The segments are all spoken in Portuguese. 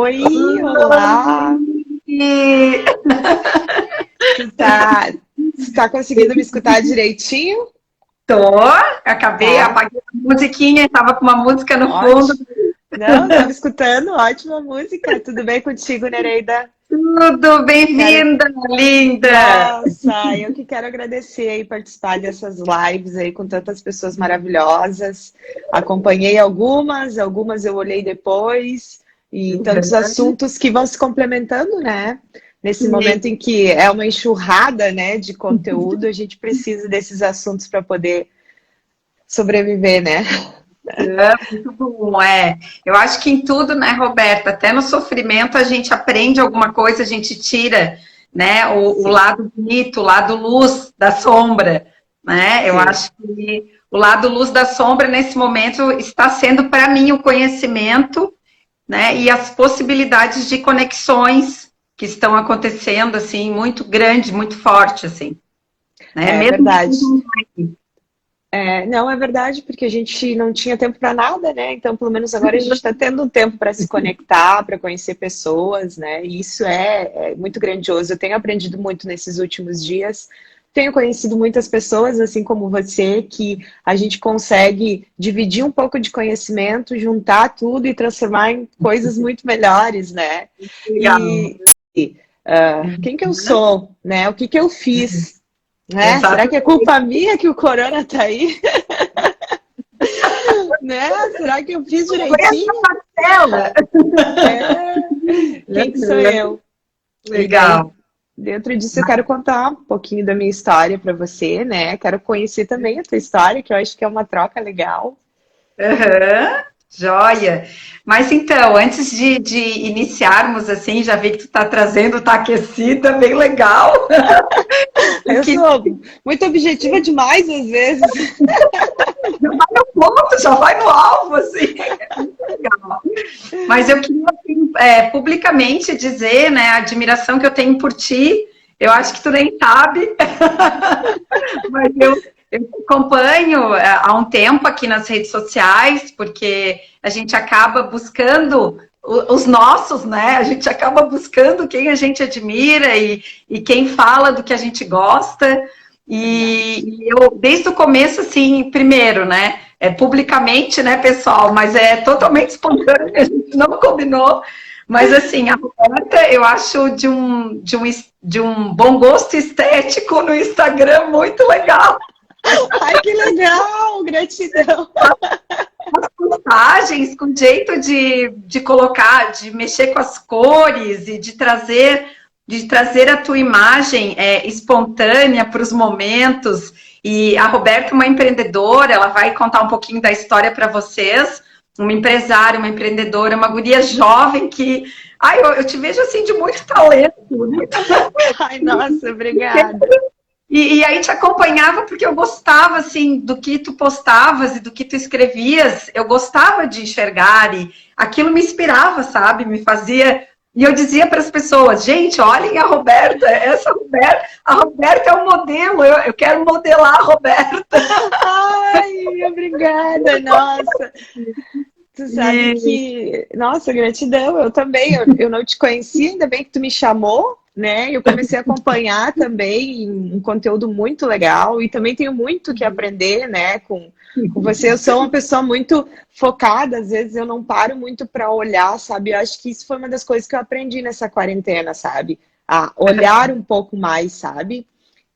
Oi, olá! E... Tu tá conseguindo me escutar direitinho? Tô, acabei, Tá, apaguei a musiquinha, tava com uma música no fundo. ótimo. Não, tava escutando, ótima música. Tudo bem contigo, Nereida? Tudo, Quero... bem-vinda, linda! Nossa, eu que quero agradecer aí participar dessas lives aí com tantas pessoas maravilhosas. Acompanhei algumas eu olhei depois, e tantos assuntos que vão se complementando, né? Nesse momento em que é uma enxurrada, né, de conteúdo, a gente precisa desses assuntos para poder sobreviver, né? Muito bom, é. Eu acho que em tudo, né, Roberta, até no sofrimento a gente aprende alguma coisa, a gente tira, né, o Sim, lado bonito, o lado luz da sombra, né? Eu sim. acho que o lado luz da sombra nesse momento está sendo para mim o conhecimento, né, e as possibilidades de conexões que estão acontecendo assim muito grande, muito forte assim, né? É Mesmo verdade. Não, é verdade, porque a gente não tinha tempo para nada, né? Então, pelo menos agora a gente está tendo um tempo para se conectar, para conhecer pessoas, né? E isso é muito grandioso. Eu tenho aprendido muito nesses últimos dias. Tenho conhecido muitas pessoas, assim como você, que a gente consegue dividir um pouco de conhecimento, juntar tudo e transformar em coisas muito melhores, né? legal. E, quem que eu sou, né? O que que eu fiz? Né? Será que é Exatamente. culpa minha que o corona tá aí? Né? Será que eu fiz direitinho? Ela. É. Quem que sou eu? E daí, Legal. dentro disso, eu quero contar um pouquinho da minha história para você, né? Quero conhecer também a tua história, que eu acho que é uma troca legal. Uhum. Joia. Mas então, antes de iniciarmos assim, já vi que tu está trazendo, tá aquecida, bem legal. O Eu que sou muito objetiva demais, às vezes. já vai no ponto, já vai no alvo, assim. Muito legal. Mas eu queria, assim, publicamente dizer, né, a admiração que eu tenho por ti. Eu acho que tu nem sabe, mas eu te acompanho há um tempo aqui nas redes sociais, porque a gente acaba buscando os nossos, né? A gente acaba buscando quem a gente admira e quem fala do que a gente gosta. Verdade. E eu, desde o começo, assim, primeiro, né? Publicamente, né, pessoal? Mas é totalmente espontâneo, a gente não combinou. Mas, assim, a Roberta, eu acho de um bom gosto estético no Instagram muito legal. Ai, que legal! Gratidão! Postagens com jeito de colocar, de mexer com as cores e de trazer a tua imagem espontânea para os momentos. E a Roberta é uma empreendedora, ela vai contar um pouquinho da história para vocês. Uma empresária, uma empreendedora, uma guria jovem que. Ai, eu te vejo assim de muito talento, muito Ai, nossa, obrigada. e aí te acompanhava porque eu gostava, assim, do que tu postavas e do que tu escrevias. Eu gostava de enxergar e aquilo me inspirava, sabe? Me fazia... E eu dizia para as pessoas, gente, olhem a Roberta, a Roberta é um modelo, eu quero modelar a Roberta. Ai, obrigada, nossa. Tu sabe E que, nossa, gratidão, eu também, eu não te conhecia, ainda bem que tu me chamou, né? Eu comecei a acompanhar também um conteúdo muito legal e também tenho muito que aprender, né, com você. Eu sou uma pessoa muito focada, às vezes eu não paro muito para olhar, sabe? Eu acho que isso foi uma das coisas que eu aprendi nessa quarentena, sabe? A olhar um pouco mais, sabe?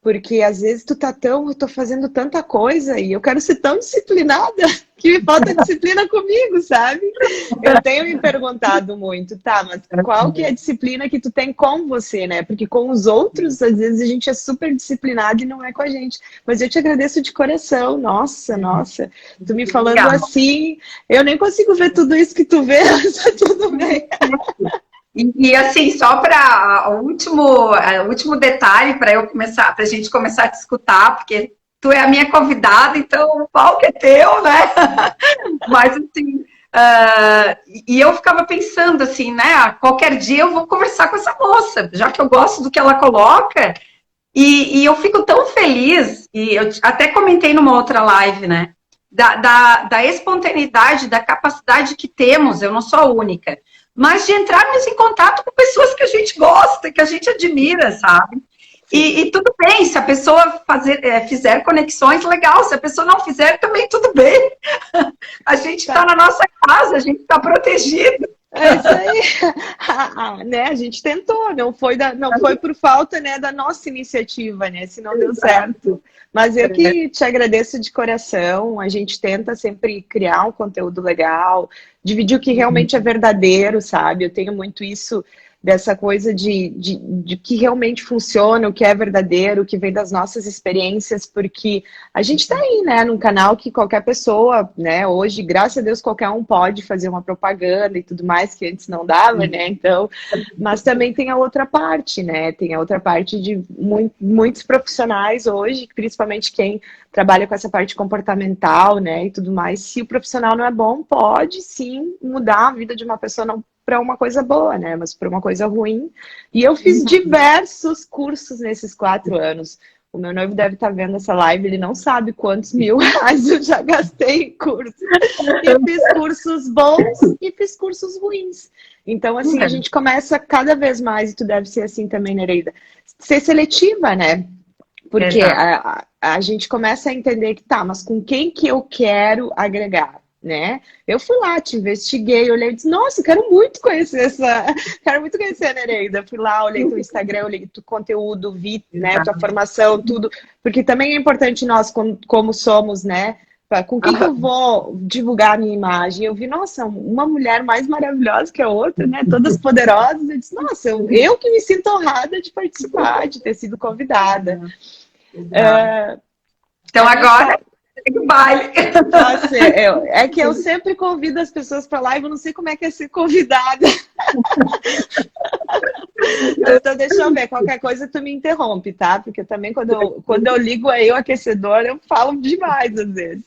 Porque às vezes eu tô fazendo tanta coisa e eu quero ser tão disciplinada que me falta disciplina comigo, sabe? Eu tenho me perguntado muito, tá, mas qual que é a disciplina que tu tem com você, né? Porque com os outros, às vezes a gente é super disciplinado e não é com a gente. Mas eu te agradeço de coração, nossa, nossa. Tu me falando legal. assim, eu nem consigo ver tudo isso que tu vê, mas tá tudo bem. Assim, só para o último detalhe para eu começar, para a gente começar a te escutar, porque tu é a minha convidada, então o palco é teu, né? Mas assim, e eu ficava pensando assim, né? Qualquer dia eu vou conversar com essa moça, já que eu gosto do que ela coloca, e eu fico tão feliz, e eu até comentei numa outra live, né? Da espontaneidade, da capacidade que temos, eu não sou a única, mas de entrarmos em contato com pessoas que a gente gosta, que a gente admira, sabe? E tudo bem, se a pessoa fizer conexões, legal. Se a pessoa não fizer, também tudo bem. A gente está na nossa casa, a gente está protegido. É isso aí. Né? A gente tentou, não foi por falta, né, da nossa iniciativa, né? Se não deu certo. Mas eu que te agradeço de coração. A gente tenta sempre criar um conteúdo legal, dividir o que realmente é verdadeiro, sabe? Eu tenho muito isso dessa coisa de que realmente funciona, o que é verdadeiro, o que vem das nossas experiências, porque a gente está aí, né, num canal que qualquer pessoa, né, hoje, graças a Deus, qualquer um pode fazer uma propaganda e tudo mais, que antes não dava, né, então, mas também tem a outra parte, né, tem a outra parte de muitos profissionais hoje, principalmente quem trabalha com essa parte comportamental, né, e tudo mais, se o profissional não é bom, pode sim mudar a vida de uma pessoa, não para uma coisa boa, né? Mas para uma coisa ruim. E eu fiz diversos cursos nesses 4 anos. O meu noivo deve estar vendo essa live, ele não sabe quantos mil reais eu já gastei em curso. Eu fiz cursos bons e fiz cursos ruins. Então, assim, a gente começa cada vez mais, e tu deve ser assim também, Nereida, ser seletiva, né? Porque a gente começa a entender que tá, mas com quem que eu quero agregar? Né? Eu fui lá, te investiguei, olhei e disse, nossa, quero muito conhecer a Nereida. Fui lá, olhei teu Instagram, olhei teu conteúdo, vi, né, tua formação, tudo, porque também é importante nós, como somos, né? Com quem que eu vou divulgar a minha imagem? Eu vi, nossa, uma mulher mais maravilhosa que a outra, né? Todas poderosas. Eu disse, nossa, eu que me sinto honrada de participar, de ter sido convidada. Então agora o baile. Nossa, é que eu sempre convido as pessoas para live, eu não sei como é que é ser convidada. Então, deixa eu ver, qualquer coisa tu me interrompe, tá? Porque também quando eu ligo aí o aquecedor, eu falo demais às vezes.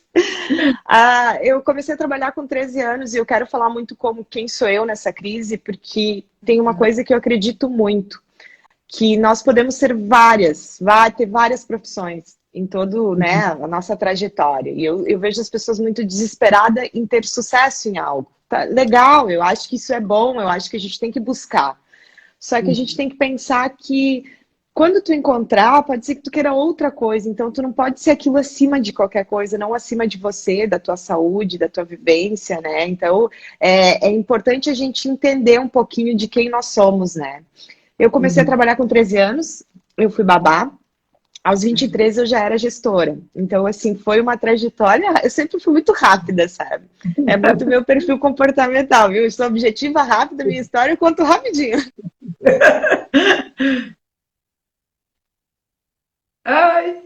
Eu comecei a trabalhar com 13 anos e eu quero falar muito como quem sou eu nessa crise, porque tem uma coisa que eu acredito muito, que nós podemos ser ter várias profissões em todo, né, a nossa trajetória. E eu vejo as pessoas muito desesperadas em ter sucesso em algo. Tá legal, eu acho que isso é bom, eu acho que a gente tem que buscar. Só que a gente tem que pensar que quando tu encontrar, pode ser que tu queira outra coisa. Então, tu não pode ser aquilo acima de qualquer coisa, não acima de você, da tua saúde, da tua vivência, né? Então, é importante a gente entender um pouquinho de quem nós somos, né? Eu comecei a trabalhar com 13 anos, eu fui babá. Aos 23 eu já era gestora. Então, assim, foi uma trajetória. Eu sempre fui muito rápida, sabe? É muito meu perfil comportamental, viu? Eu sou objetiva, rápida, minha história eu conto rapidinho. Ai.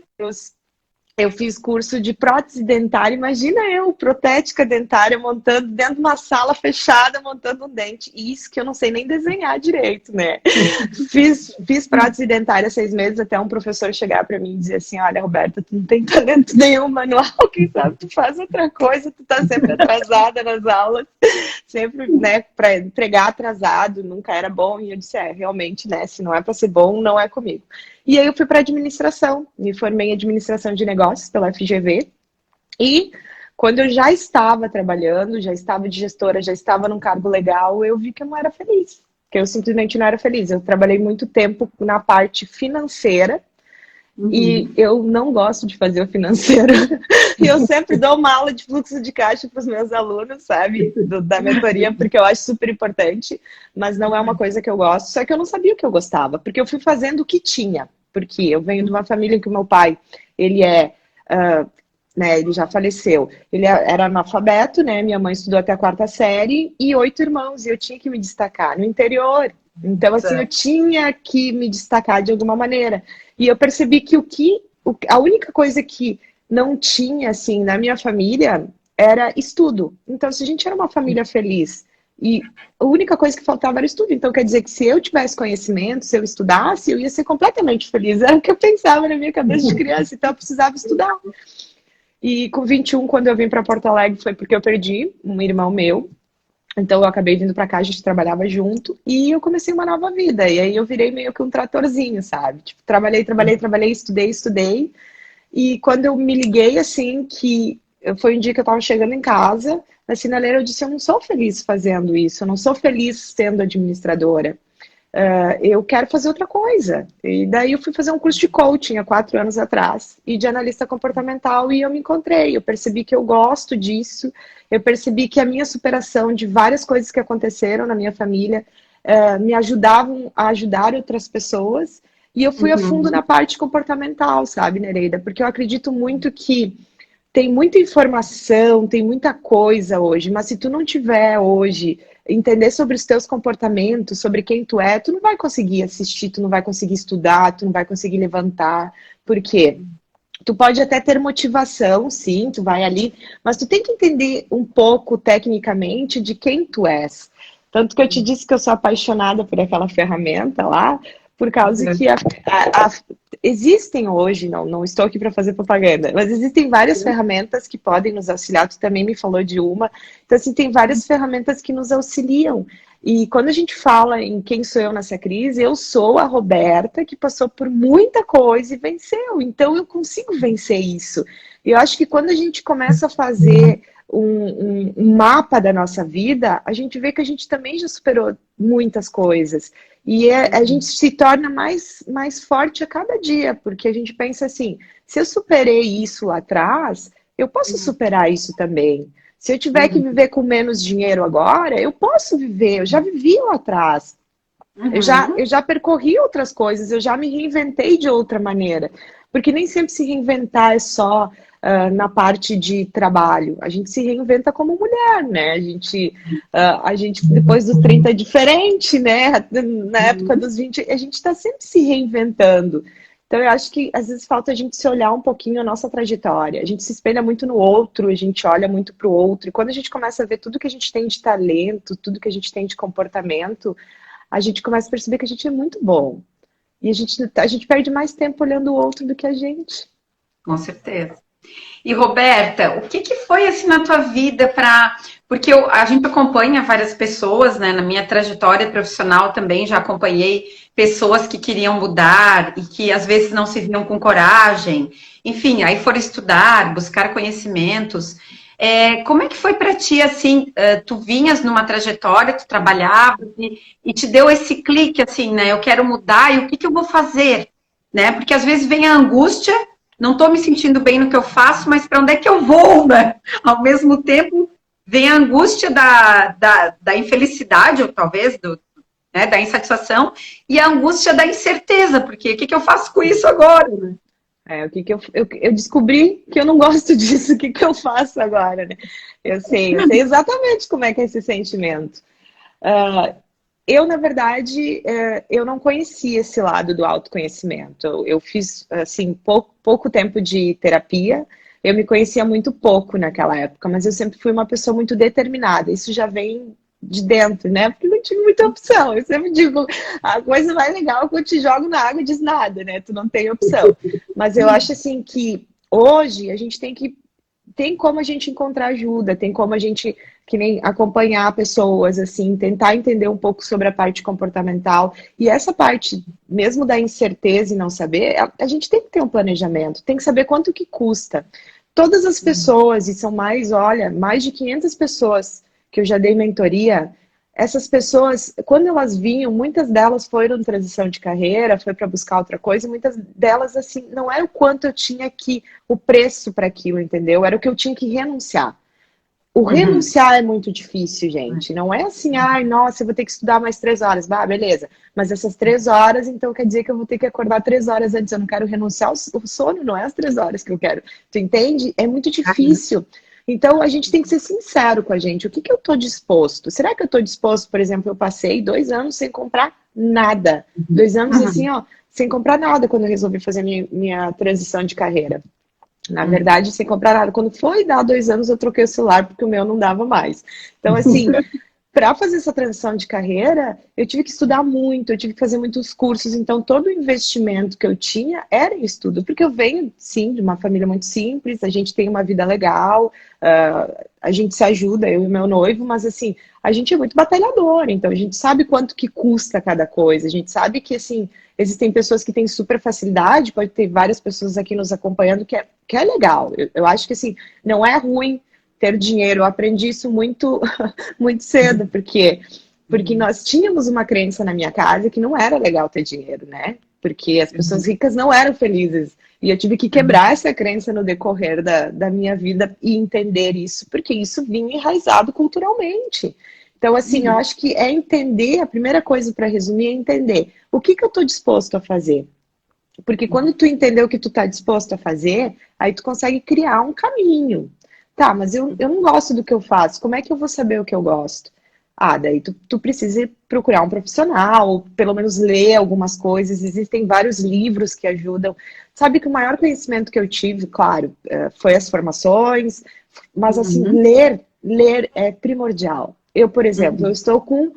Eu fiz curso de prótese dentária, imagina eu, protética dentária, montando dentro de uma sala fechada, montando um dente. E isso que eu não sei nem desenhar direito, né? Fiz prótese dentária 6 meses, até um professor chegar para mim e dizer assim, olha, Roberta, tu não tem talento nenhum manual, quem sabe tu faz outra coisa, tu tá sempre atrasada nas aulas, sempre, né, para entregar atrasado, nunca era bom. E eu disse, realmente, né, se não é para ser bom, não é comigo. E aí eu fui para administração, me formei em administração de negócios pela FGV. E quando eu já estava trabalhando, já estava de gestora, já estava num cargo legal, eu vi que eu não era feliz. Que eu simplesmente não era feliz. Eu trabalhei muito tempo na parte financeira. E eu não gosto de fazer o financeiro. E eu sempre dou uma aula de fluxo de caixa para os meus alunos, sabe? Da mentoria, porque eu acho super importante. Mas não é uma coisa que eu gosto. Só que eu não sabia o que eu gostava. Porque eu fui fazendo o que tinha. Porque eu venho de uma família em que o meu pai, ele né, ele já faleceu. Ele era analfabeto, né? Minha mãe estudou até a 4ª série. E 8 irmãos. E eu tinha que me destacar no interior. Então, assim, eu tinha que me destacar de alguma maneira. E eu percebi que a única coisa que não tinha, assim, na minha família era estudo. Então, se a gente era uma família feliz e a única coisa que faltava era estudo. Então, quer dizer que se eu tivesse conhecimento, se eu estudasse, eu ia ser completamente feliz. Era o que eu pensava na minha cabeça de criança. Então, eu precisava estudar. E com 21, quando eu vim para Porto Alegre, foi porque eu perdi um irmão meu. Então eu acabei vindo pra cá, a gente trabalhava junto e eu comecei uma nova vida. E aí eu virei meio que um tratorzinho, sabe? Tipo, trabalhei, estudei. E quando eu me liguei, assim, que foi um dia que eu estava chegando em casa, na sinaleira eu disse, eu não sou feliz fazendo isso, eu não sou feliz sendo administradora. Eu quero fazer outra coisa. E daí eu fui fazer um curso de coaching há 4 anos atrás, e de analista comportamental, e eu me encontrei. Eu percebi que eu gosto disso, eu percebi que a minha superação de várias coisas que aconteceram na minha família me ajudavam a ajudar outras pessoas, e eu fui a fundo na parte comportamental, sabe, Nereida? Porque eu acredito muito que tem muita informação, tem muita coisa hoje, mas se tu não tiver hoje entender sobre os teus comportamentos, sobre quem tu é, tu não vai conseguir assistir, tu não vai conseguir estudar, tu não vai conseguir levantar. Por quê? Tu pode até ter motivação, sim, tu vai ali, mas tu tem que entender um pouco tecnicamente de quem tu és. Tanto que eu te disse que eu sou apaixonada por aquela ferramenta lá, por causa que existem hoje, não estou aqui para fazer propaganda, mas existem várias ferramentas que podem nos auxiliar. Tu também me falou de uma. Então, assim, tem várias ferramentas que nos auxiliam. E quando a gente fala em quem sou eu nessa crise, eu sou a Roberta que passou por muita coisa e venceu. Então, eu consigo vencer isso. E eu acho que quando a gente começa a fazer um mapa da nossa vida, a gente vê que a gente também já superou muitas coisas. E a gente se torna mais forte a cada dia, porque a gente pensa assim, se eu superei isso lá atrás, eu posso superar isso também. Se eu tiver que viver com menos dinheiro agora, eu posso viver, eu já vivi lá atrás. Eu já percorri outras coisas, eu já me reinventei de outra maneira. Porque nem sempre se reinventar é só na parte de trabalho. A gente se reinventa como mulher, né? A gente depois dos 30 é diferente, né? Na época dos 20, a gente está sempre se reinventando. Então, eu acho que às vezes falta a gente se olhar um pouquinho a nossa trajetória. A gente se espelha muito no outro, a gente olha muito para o outro. E quando a gente começa a ver tudo que a gente tem de talento, tudo que a gente tem de comportamento, a gente começa a perceber que a gente é muito bom. E a gente perde mais tempo olhando o outro do que a gente. Com certeza. E, Roberta, o que foi assim na tua vida para... Porque a gente acompanha várias pessoas, né? Na minha trajetória profissional também já acompanhei pessoas que queriam mudar e que às vezes não se viam com coragem. Enfim, aí foram estudar, buscar conhecimentos. Como é que foi para ti, assim, tu vinhas numa trajetória, tu trabalhavas e te deu esse clique, assim, né? Eu quero mudar e o que eu vou fazer? Né? Porque às vezes vem a angústia, não estou me sentindo bem no que eu faço, mas para onde é que eu vou, né? Ao mesmo tempo, vem a angústia da infelicidade, ou talvez né, da insatisfação, e a angústia da incerteza, porque o que eu faço com isso agora, né? Eu descobri que eu não gosto disso, o que eu faço agora, né? Eu sei exatamente como é que é esse sentimento. Eu, na verdade, eu não conhecia esse lado do autoconhecimento. Eu fiz, assim, pouco tempo de terapia. Eu me conhecia muito pouco naquela época, mas eu sempre fui uma pessoa muito determinada. Isso já vem de dentro, né? Porque não tive muita opção. Eu sempre digo, a coisa mais legal é quando te jogo na água e diz nada, né? Tu não tem opção. Mas eu acho, assim, que hoje a gente tem como a gente encontrar ajuda, tem como a gente, que nem acompanhar pessoas, assim, tentar entender um pouco sobre a parte comportamental. E essa parte, mesmo da incerteza e não saber, a gente tem que ter um planejamento, tem que saber quanto que custa. Todas as pessoas, e são mais de 500 pessoas que eu já dei mentoria, essas pessoas, quando elas vinham, muitas delas foram em transição de carreira, foi para buscar outra coisa, e muitas delas, assim, não era o quanto eu tinha o preço para aquilo, entendeu? Era o que eu tinha que renunciar. O renunciar é muito difícil, gente. Não é assim, ai, nossa, eu vou ter que estudar mais 3 horas. Bah, beleza. Mas essas 3 horas, então quer dizer que eu vou ter que acordar 3 horas antes. Eu não quero renunciar ao sono, não é as 3 horas que eu quero. Tu entende? É muito difícil. Então, a gente tem que ser sincero com a gente. O que eu estou disposto? Será que eu estou disposto, por exemplo, eu passei 2 anos sem comprar nada. 2 anos assim, ó, sem comprar nada quando eu resolvi fazer minha transição de carreira. Na verdade, sem comprar nada. Quando foi dar 2 anos, eu troquei o celular porque o meu não dava mais. Então, assim, para fazer essa transição de carreira, eu tive que estudar muito, eu tive que fazer muitos cursos. Então, todo o investimento que eu tinha era em estudo. Porque eu venho, sim, de uma família muito simples, a gente tem uma vida legal, a gente se ajuda, eu e meu noivo, mas assim, a gente é muito batalhador, então a gente sabe quanto que custa cada coisa, a gente sabe que, assim, existem pessoas que têm super facilidade, pode ter várias pessoas aqui nos acompanhando que é legal. Eu acho que, assim, não é ruim ter dinheiro, eu aprendi isso muito, muito cedo, porque nós tínhamos uma crença na minha casa que não era legal ter dinheiro, né? Porque as pessoas ricas não eram felizes. E eu tive que quebrar essa crença no decorrer da minha vida e entender isso, porque isso vinha enraizado culturalmente. Então, assim, eu acho que é entender, a primeira coisa para resumir é entender o que eu estou disposto a fazer. Porque quando tu entender o que tu está disposto a fazer, aí tu consegue criar um caminho. Tá, mas eu não gosto do que eu faço, como é que eu vou saber o que eu gosto? Ah, daí tu precisa procurar um profissional, ou pelo menos ler algumas coisas. Existem vários livros que ajudam. Sabe que o maior conhecimento que eu tive, claro, foi as formações, mas assim, ler é primordial. Eu, por exemplo, eu estou com,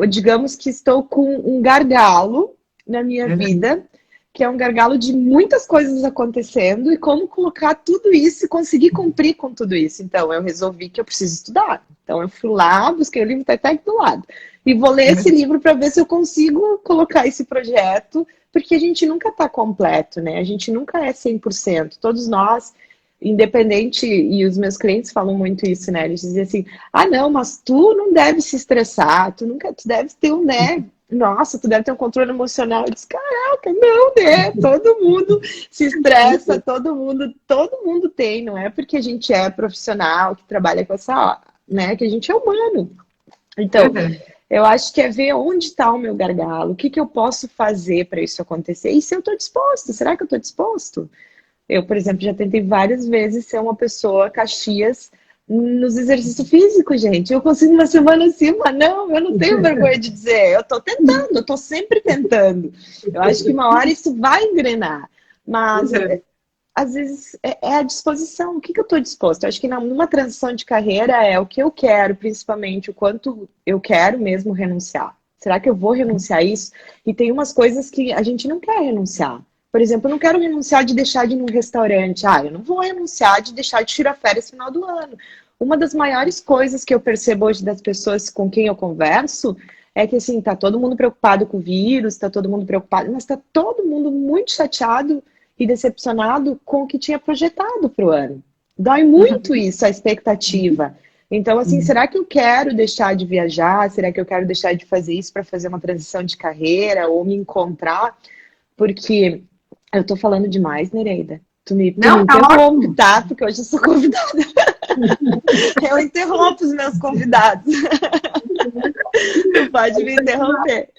digamos que estou com um gargalo na minha vida, que é um gargalo de muitas coisas acontecendo e como colocar tudo isso e conseguir cumprir com tudo isso. Então, eu resolvi que eu preciso estudar. Então, eu fui lá, busquei o livro, tá até aqui do lado. E vou ler esse livro para ver se eu consigo colocar esse projeto, porque a gente nunca está completo, né? A gente nunca é 100%. Todos nós, independente, e os meus clientes falam muito isso, né? Eles dizem assim, ah, não, mas tu não deve se estressar, tu deve ter um, né? Nossa, tu deve ter um controle emocional. Eu disse, caraca, não, né? Todo mundo se estressa, todo mundo tem, não é porque a gente é profissional, que trabalha com essa, né? Que a gente é humano. Então, eu acho que é ver onde está o meu gargalo, o que eu posso fazer para isso acontecer e se eu estou disposto. Será que eu estou disposto? Eu, por exemplo, já tentei várias vezes ser uma pessoa Caxias nos exercícios físicos, gente. Eu consigo uma semana assim, mas não, eu não tenho vergonha de dizer. Eu tô tentando, eu tô sempre tentando. Eu acho que uma hora isso vai engrenar. Mas, às vezes, é a disposição. O que eu estou disposto? Eu acho que numa transição de carreira é o que eu quero, principalmente, o quanto eu quero mesmo renunciar. Será que eu vou renunciar a isso? E tem umas coisas que a gente não quer renunciar. Por exemplo, eu não quero renunciar de deixar de ir num restaurante. Ah, eu não vou renunciar de deixar de tirar férias no final do ano. Uma das maiores coisas que eu percebo hoje das pessoas com quem eu converso é que, assim, tá todo mundo preocupado com o vírus, tá todo mundo preocupado, mas tá todo mundo muito chateado e decepcionado com o que tinha projetado para o ano. Dói muito isso, a expectativa. Então, assim, será que eu quero deixar de viajar? Será que eu quero deixar de fazer isso para fazer uma transição de carreira ou me encontrar? Porque eu tô falando demais, Nereida. Tu me interrompe, tá? Porque hoje eu sou convidada. Eu interrompo os meus convidados. Tu pode me interromper.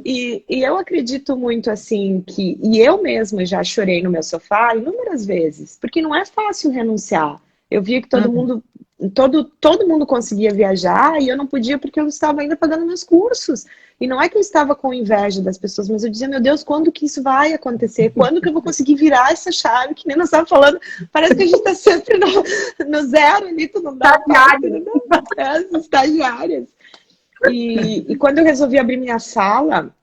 E eu acredito muito assim que... E eu mesma já chorei no meu sofá inúmeras vezes. Porque não é fácil renunciar. Eu via que todo mundo... Todo mundo conseguia viajar e eu não podia porque eu estava ainda pagando meus cursos. E não é que eu estava com inveja das pessoas, mas eu dizia, meu Deus, quando que isso vai acontecer? Quando que eu vou conseguir virar essa chave? Que nem nós estávamos falando, parece que a gente está sempre no zero ali, tu não dá as estagiárias. E quando eu resolvi abrir minha sala,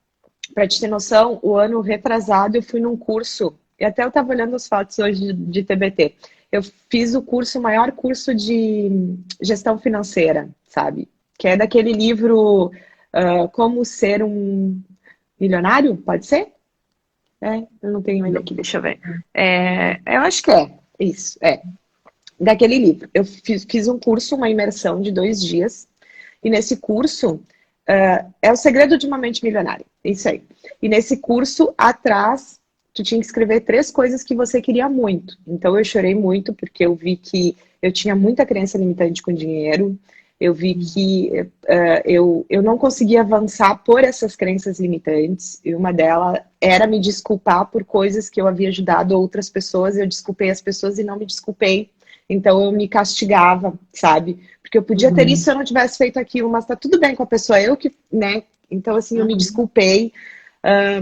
para te ter noção, o ano retrasado eu fui num curso, e até eu estava olhando as fotos hoje de TBT. Eu fiz o maior curso de gestão financeira, sabe? Que é daquele livro Como Ser um Milionário, pode ser? Eu não tenho ele aqui, deixa eu ver. Eu acho que é isso, daquele livro. Eu fiz um curso, uma imersão de 2 dias, e nesse curso é o segredo de uma mente milionária, isso aí. E nesse curso, atrás... tu tinha que escrever 3 coisas que você queria muito. Então, eu chorei muito porque eu vi que eu tinha muita crença limitante com dinheiro. Eu vi que eu não conseguia avançar por essas crenças limitantes. E uma delas era me desculpar por coisas que eu havia ajudado outras pessoas. Eu desculpei as pessoas e não me desculpei. Então, eu me castigava, sabe? Porque eu podia ter isso se eu não tivesse feito aquilo, mas tá tudo bem com a pessoa. Eu que, né? Então, assim, eu me desculpei.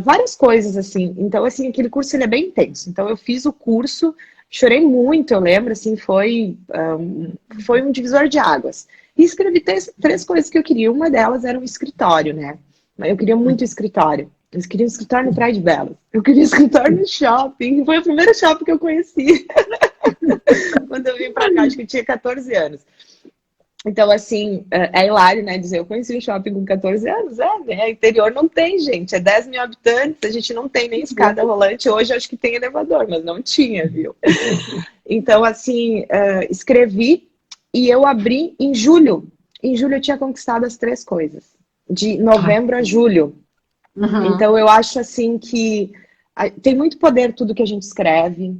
Várias coisas, assim. Então, assim, aquele curso, ele é bem intenso. Então, eu fiz o curso, chorei muito, eu lembro, assim, foi um divisor de águas. E escrevi 3 coisas que eu queria. Uma delas era um escritório, né? Eu queria muito escritório. Eu queria um escritório no Praia de Belas. Eu queria um escritório no shopping. Foi o primeiro shopping que eu conheci. Quando eu vim pra cá, acho que eu tinha 14 anos. Então, assim, é hilário, né? Dizer, eu conheci o shopping com 14 anos, né? Interior não tem, gente. É 10 mil habitantes, a gente não tem nem escada rolante. Hoje acho que tem elevador, mas não tinha, viu? Então, assim, escrevi e eu abri em julho. Em julho eu tinha conquistado as 3 coisas. De novembro a julho. Uhum. Então, eu acho, assim, que tem muito poder tudo que a gente escreve.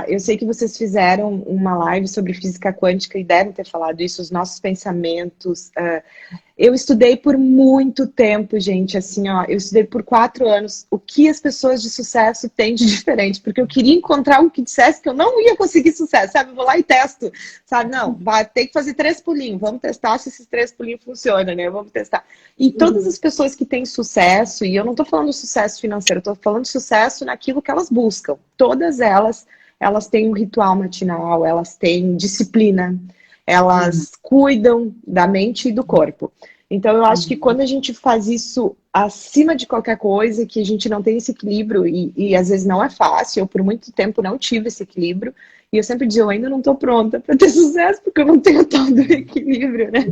Eu sei que vocês fizeram uma live sobre física quântica e devem ter falado isso, os nossos pensamentos. Eu estudei por muito tempo, gente, assim, ó, eu estudei por 4 anos o que as pessoas de sucesso têm de diferente, porque eu queria encontrar um que dissesse que eu não ia conseguir sucesso, sabe? Eu vou lá e testo, sabe? Não, vai ter que fazer 3 pulinhos, vamos testar se esses 3 pulinhos funcionam, né? Vamos testar. E todas as pessoas que têm sucesso, e eu não tô falando sucesso financeiro, eu tô falando sucesso naquilo que elas buscam, todas elas têm um ritual matinal, elas têm disciplina, elas cuidam da mente e do corpo. Então, eu acho que quando a gente faz isso acima de qualquer coisa, que a gente não tem esse equilíbrio, e às vezes não é fácil, eu por muito tempo não tive esse equilíbrio, e eu sempre digo, eu ainda não estou pronta para ter sucesso, porque eu não tenho todo o equilíbrio, né?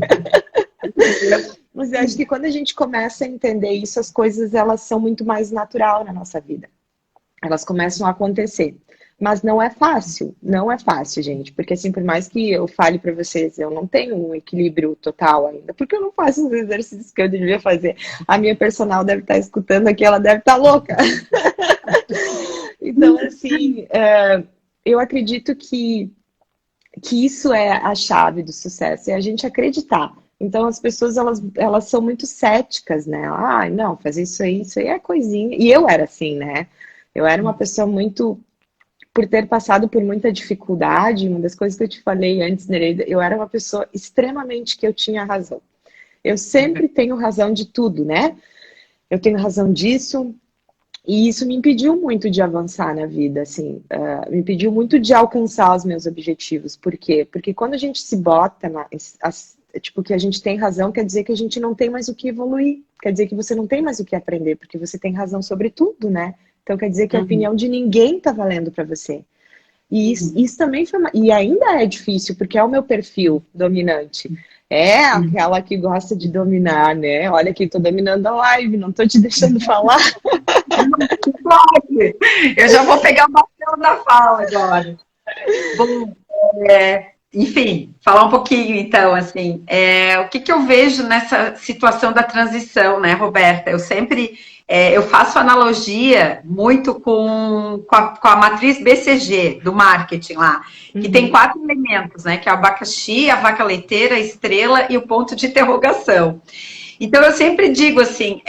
Mas eu acho que quando a gente começa a entender isso, as coisas elas são muito mais natural na nossa vida. Elas começam a acontecer. Mas não é fácil, não é fácil, gente. Porque assim, por mais que eu fale para vocês, eu não tenho um equilíbrio total ainda, porque eu não faço os exercícios que eu devia fazer. A minha personal deve estar escutando aqui, ela deve estar louca. Então, assim, eu acredito que isso é a chave do sucesso, é a gente acreditar. Então, as pessoas, elas são muito céticas, né? Ah, não, fazer isso aí é coisinha. E eu era assim, né? Eu era uma pessoa muito por ter passado por muita dificuldade, uma das coisas que eu te falei antes, Nereida, eu era uma pessoa extremamente que eu tinha razão. Eu sempre tenho razão de tudo, né? Eu tenho razão disso, e isso me impediu muito de avançar na vida, assim, me impediu muito de alcançar os meus objetivos. Por quê? Porque quando a gente se bota tipo, que a gente tem razão, quer dizer que a gente não tem mais o que evoluir, quer dizer que você não tem mais o que aprender, porque você tem razão sobre tudo, né? Então quer dizer que a opinião de ninguém tá valendo para você. E isso também foi e ainda é difícil, porque é o meu perfil dominante. É aquela que gosta de dominar, né? Olha aqui, tô dominando a live, não tô te deixando falar. Eu já vou pegar o bastão da fala agora. Bom, enfim, falar um pouquinho então, assim, o que eu vejo nessa situação da transição, né, Roberta? Eu sempre, eu faço analogia muito com a matriz BCG do marketing lá, que tem 4 elementos, né, que é o abacaxi, a vaca leiteira, a estrela e o ponto de interrogação. Então, eu sempre digo assim,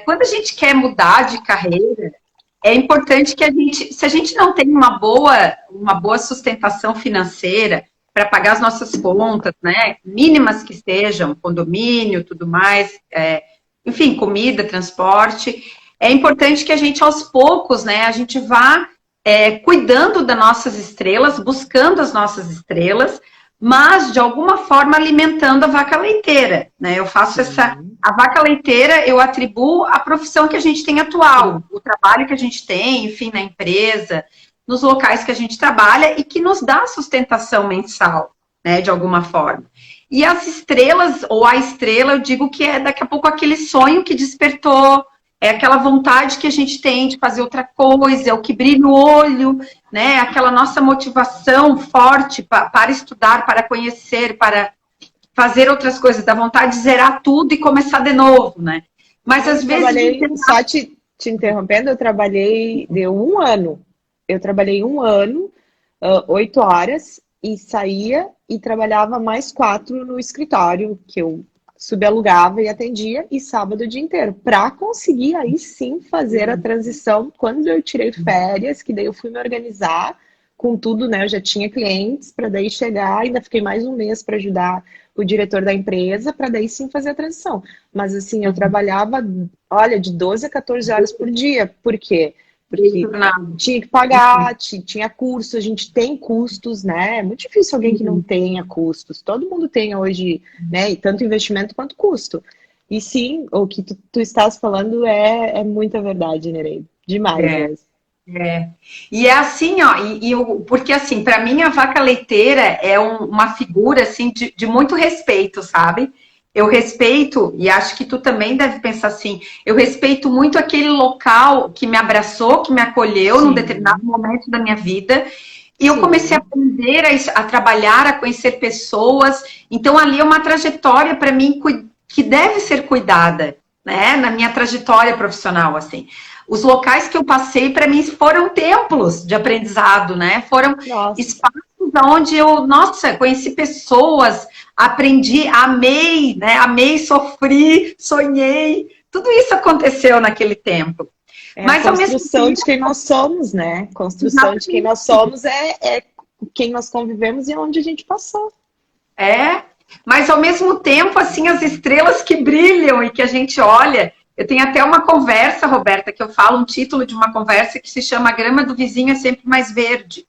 quando a gente quer mudar de carreira, é importante que se a gente não tem uma boa sustentação financeira para pagar as nossas contas, né, mínimas que sejam, condomínio, tudo mais, enfim, comida, transporte, é importante que a gente, aos poucos, né, a gente vá cuidando das nossas estrelas, buscando as nossas estrelas, mas, de alguma forma, alimentando a vaca leiteira, né? Eu faço a vaca leiteira, eu atribuo a profissão que a gente tem atual, o trabalho que a gente tem, enfim, na empresa, nos locais que a gente trabalha e que nos dá sustentação mensal, né, de alguma forma. E as estrelas, ou a estrela, eu digo que é daqui a pouco aquele sonho que despertou, é aquela vontade que a gente tem de fazer outra coisa, é o que brilha o olho, né? Aquela nossa motivação forte para estudar, para conhecer, para fazer outras coisas, da vontade de zerar tudo e começar de novo, né? Mas às vezes... Só te interrompendo, eu trabalhei, deu 1 ano. Eu trabalhei 1 ano, 8 horas, e saía e trabalhava mais 4 no escritório, que eu subalugava e atendia, e sábado o dia inteiro, para conseguir aí sim fazer a transição. Quando eu tirei férias, que daí eu fui me organizar com tudo, né? Eu já tinha clientes, para daí chegar, ainda fiquei mais 1 mês para ajudar o diretor da empresa, para daí sim fazer a transição. Mas assim, eu trabalhava, olha, de 12 a 14 horas por dia. Por quê? Porque tinha que pagar, tinha curso, a gente tem custos, né? É muito difícil alguém que não tenha custos. Todo mundo tem hoje, né? E tanto investimento quanto custo. E sim, o que tu estás falando é muita verdade, Nereida. Demais mesmo. É. E é assim, ó, porque assim, para mim a vaca leiteira é uma figura assim de muito respeito, sabe? Eu respeito, e acho que tu também deve pensar assim, eu respeito muito aquele local que me abraçou, que me acolheu num determinado Sim, momento da minha vida, e eu comecei a sim. aprender a trabalhar, a conhecer pessoas. Então ali é uma trajetória para mim que deve ser cuidada, né? Na minha trajetória profissional, assim. Os locais que eu passei, para mim, foram templos de aprendizado, né? Foram Nossa. espaços onde eu, nossa, conheci pessoas, aprendi, amei, né? Amei, sofri, sonhei. Tudo isso aconteceu naquele tempo. É a Mas ao mesmo construção tempo, de quem nós somos, né? Construção de quem exatamente, nós somos é quem nós convivemos e onde a gente passou. é. Mas ao mesmo tempo, assim, as estrelas que brilham e que a gente olha. Eu tenho até uma conversa, Roberta, que eu falo, um título de uma conversa que se chama A Grama do Vizinho é Sempre Mais Verde.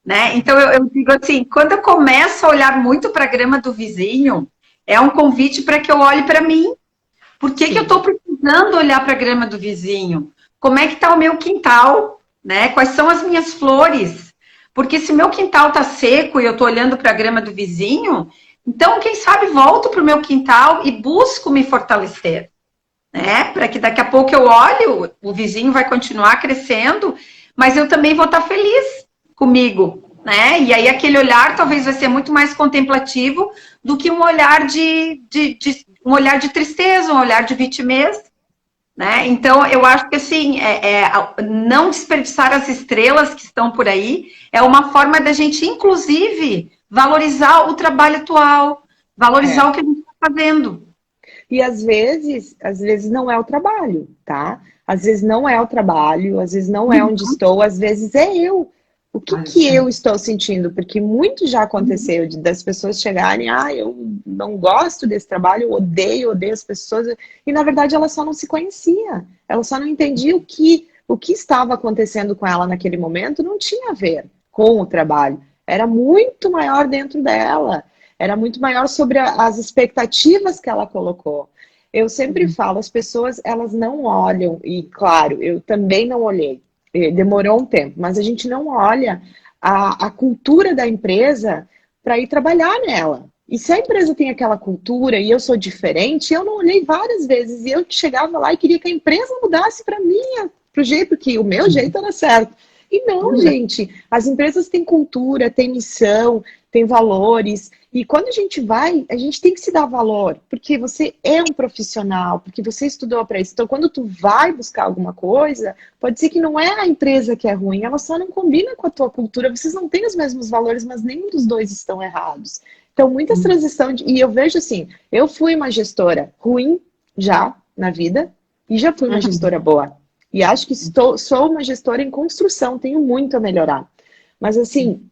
Né? Então eu digo assim, quando eu começo a olhar muito para a grama do vizinho, é um convite para que eu olhe para mim. Por que eu estou Sim, precisando olhar para a grama do vizinho? Como é que está o meu quintal? Né? Quais são as minhas flores? Porque se meu quintal está seco e eu estou olhando para a grama do vizinho, então, quem sabe, volto para o meu quintal e busco me fortalecer. Né? Para que daqui a pouco eu olhe, o vizinho vai continuar crescendo, mas eu também vou estar feliz comigo, né? E aí aquele olhar talvez vai ser muito mais contemplativo do que um olhar um olhar de tristeza, um olhar de vitimez, né? Então eu acho que assim não desperdiçar as estrelas que estão por aí é uma forma da gente, inclusive, valorizar o trabalho atual, valorizar o é. que a gente está fazendo. E às vezes não é o trabalho, tá? Às vezes não é o trabalho, às vezes não é onde estou, às vezes é eu. O que que eu estou sentindo? Porque muito já aconteceu das pessoas chegarem, eu não gosto desse trabalho, eu odeio as pessoas. E na verdade ela só não se conhecia. Ela só não entendia o que estava acontecendo com ela naquele momento não tinha a ver com o trabalho. Era muito maior dentro dela. Era muito maior sobre as expectativas que ela colocou. Eu sempre falo, as pessoas, elas não olham, e claro, eu também não olhei, demorou um tempo, mas a gente não olha a cultura da empresa para ir trabalhar nela. E se a empresa tem aquela cultura e eu sou diferente, eu não olhei várias vezes, e eu chegava lá e queria que a empresa mudasse para mim, para o jeito que o meu jeito era certo. E não, gente, as empresas têm cultura, têm missão, têm valores, e quando a gente vai, a gente tem que se dar valor, porque você é um profissional, porque você estudou para isso. Então, quando tu vai buscar alguma coisa, pode ser que não é a empresa que é ruim, ela só não combina com a tua cultura, vocês não têm os mesmos valores, mas nenhum dos dois estão errados. Então, muitas transições, e eu vejo assim, eu fui uma gestora ruim já na vida, e já fui uma gestora boa. E acho que sou uma gestora em construção, tenho muito a melhorar. Mas assim,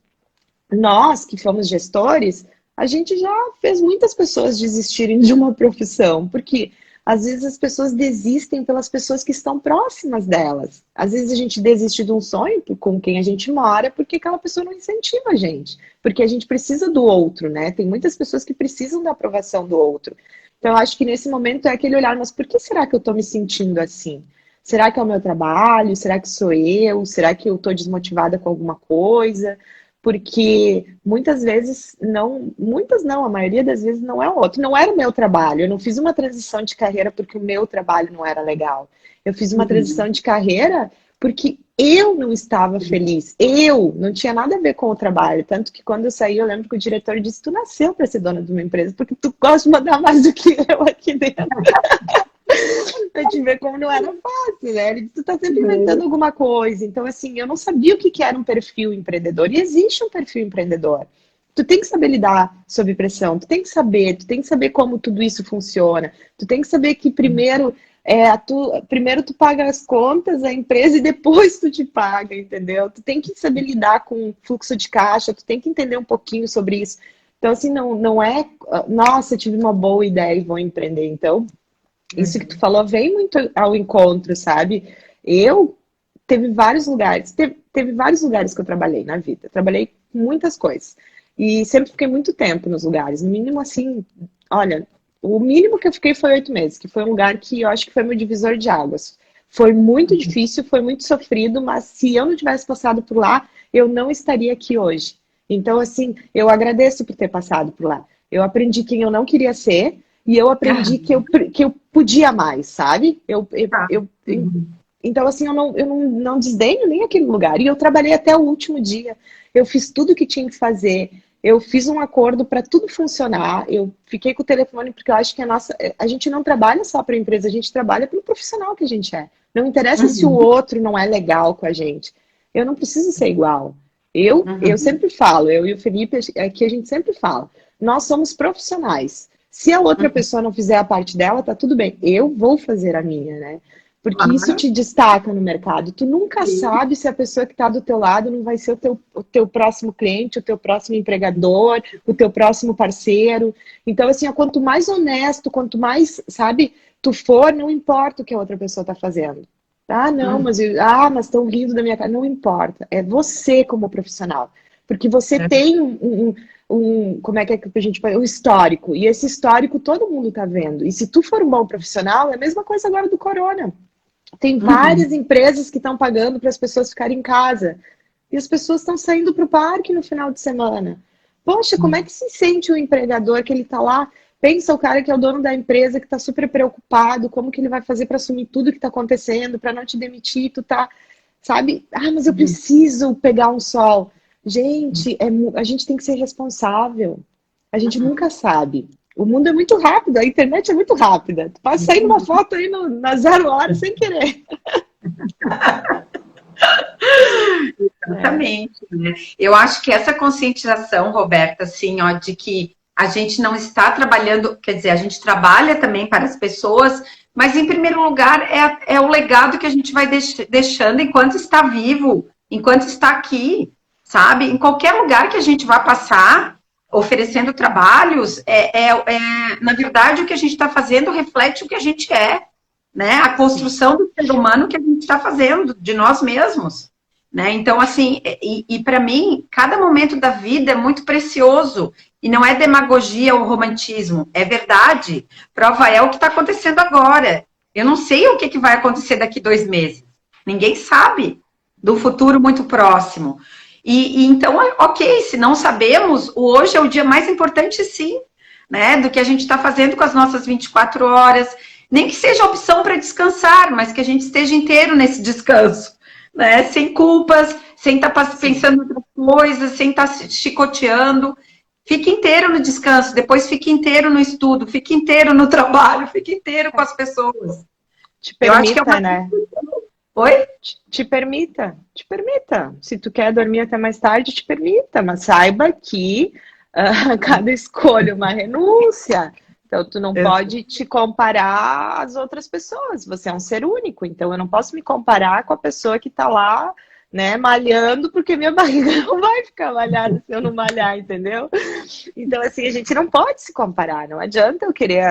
nós que fomos gestores, a gente já fez muitas pessoas desistirem de uma profissão, porque às vezes as pessoas desistem pelas pessoas que estão próximas delas. Às vezes a gente desiste de um sonho com quem a gente mora, porque aquela pessoa não incentiva a gente, porque a gente precisa do outro, né? Tem muitas pessoas que precisam da aprovação do outro. Então, eu acho que nesse momento é aquele olhar, mas por que será que eu estou me sentindo assim? Será que é o meu trabalho? Será que sou eu? Será que eu estou desmotivada com alguma coisa? Porque muitas vezes não, muitas não, a maioria das vezes não é o outro. Não era o meu trabalho. Eu não fiz uma transição de carreira porque o meu trabalho não era legal. Eu fiz uma transição de carreira porque eu não estava feliz. Eu não tinha nada a ver com o trabalho. Tanto que quando eu saí, eu lembro que o diretor disse: Tu nasceu para ser dona de uma empresa porque tu gosta de mandar mais do que eu aqui dentro. Pra te ver como não era fácil, né? Ele disse, tu tá sempre inventando alguma coisa. Então, assim, eu não sabia o que era um perfil empreendedor. E existe um perfil empreendedor. Tu tem que saber lidar sob pressão, tu tem que saber como tudo isso funciona. Tu tem que saber que primeiro tu paga as contas, a empresa, e depois tu te paga, entendeu? Tu tem que saber lidar com fluxo de caixa, tu tem que entender um pouquinho sobre isso. Então, assim, não é, nossa, tive uma boa ideia e vou empreender. Então, isso que tu falou vem muito ao encontro, sabe? Eu teve vários lugares que eu trabalhei na vida. Trabalhei com muitas coisas. E sempre fiquei muito tempo nos lugares. No mínimo, assim, olha, o mínimo que eu fiquei foi 8 meses, que foi um lugar que eu acho que foi meu divisor de águas. Foi muito difícil, foi muito sofrido, mas se eu não tivesse passado por lá, eu não estaria aqui hoje. Então, assim, eu agradeço por ter passado por lá. Eu aprendi quem eu não queria ser e eu aprendi que eu podia mais, sabe? Então, assim, eu não desdenho nem aquele lugar. E eu trabalhei até o último dia. Eu fiz tudo o que tinha que fazer. Eu fiz um acordo para tudo funcionar. Eu fiquei com o telefone porque eu acho que a gente não trabalha só para a empresa, a gente trabalha pelo profissional que a gente é. Não interessa se o outro não é legal com a gente. Eu não preciso ser igual. Eu sempre falo, eu e o Felipe, aqui a gente sempre fala, nós somos profissionais. Se a outra pessoa não fizer a parte dela, tá tudo bem. Eu vou fazer a minha, né? Porque isso te destaca no mercado. Tu nunca sabe se a pessoa que está do teu lado não vai ser o teu próximo cliente, o teu próximo empregador, o teu próximo parceiro. Então, assim, quanto mais honesto, quanto mais, sabe, tu for, não importa o que a outra pessoa está fazendo. Ah, não, mas estão rindo da minha cara. Não importa. É você como profissional. Porque você tem como é que a gente fala? Um histórico. E esse histórico todo mundo está vendo. E se tu for um bom profissional, é a mesma coisa agora do corona. Tem várias empresas que estão pagando para as pessoas ficarem em casa. E as pessoas estão saindo para o parque no final de semana. Poxa, como é que se sente o empregador que ele está lá? Pensa o cara que é o dono da empresa, que está super preocupado, como que ele vai fazer para assumir tudo que está acontecendo, para não te demitir, tu tá, sabe? Ah, mas eu preciso pegar um sol. Gente, a gente tem que ser responsável. A gente nunca sabe. O mundo é muito rápido, a internet é muito rápida. Tu pode sair numa foto aí na 0 hora sem querer. Exatamente, né? Eu acho que essa conscientização, Roberta, assim, ó, de que a gente não está trabalhando, quer dizer, a gente trabalha também para as pessoas, mas em primeiro lugar é o legado que a gente vai deixando enquanto está vivo, enquanto está aqui, sabe? Em qualquer lugar que a gente vá passar, oferecendo trabalhos, na verdade, o que a gente está fazendo reflete o que a gente é, né? A construção do ser humano que a gente está fazendo, de nós mesmos. Né? Então, assim, para mim, cada momento da vida é muito precioso. E não é demagogia ou romantismo, é verdade. Prova é o que está acontecendo agora. Eu não sei o que vai acontecer daqui 2 meses. Ninguém sabe do futuro muito próximo. Então, ok, se não sabemos, o hoje é o dia mais importante, sim, né? Do que a gente está fazendo com as nossas 24 horas. Nem que seja opção para descansar, mas que a gente esteja inteiro nesse descanso. Né? Sem culpas, sem estar pensando em outras coisas, sem estar se chicoteando. Fique inteiro no descanso, depois fique inteiro no estudo, fique inteiro no trabalho, fique inteiro com as pessoas. Te permita, né? Oi? Te permita. Se tu quer dormir até mais tarde, te permita, mas saiba que cada escolha é uma renúncia. Então, tu não pode te comparar às outras pessoas. Você é um ser único. Então, eu não posso me comparar com a pessoa que está lá, né, malhando, porque minha barriga não vai ficar malhada se eu não malhar, entendeu? Então, assim, a gente não pode se comparar. Não adianta eu querer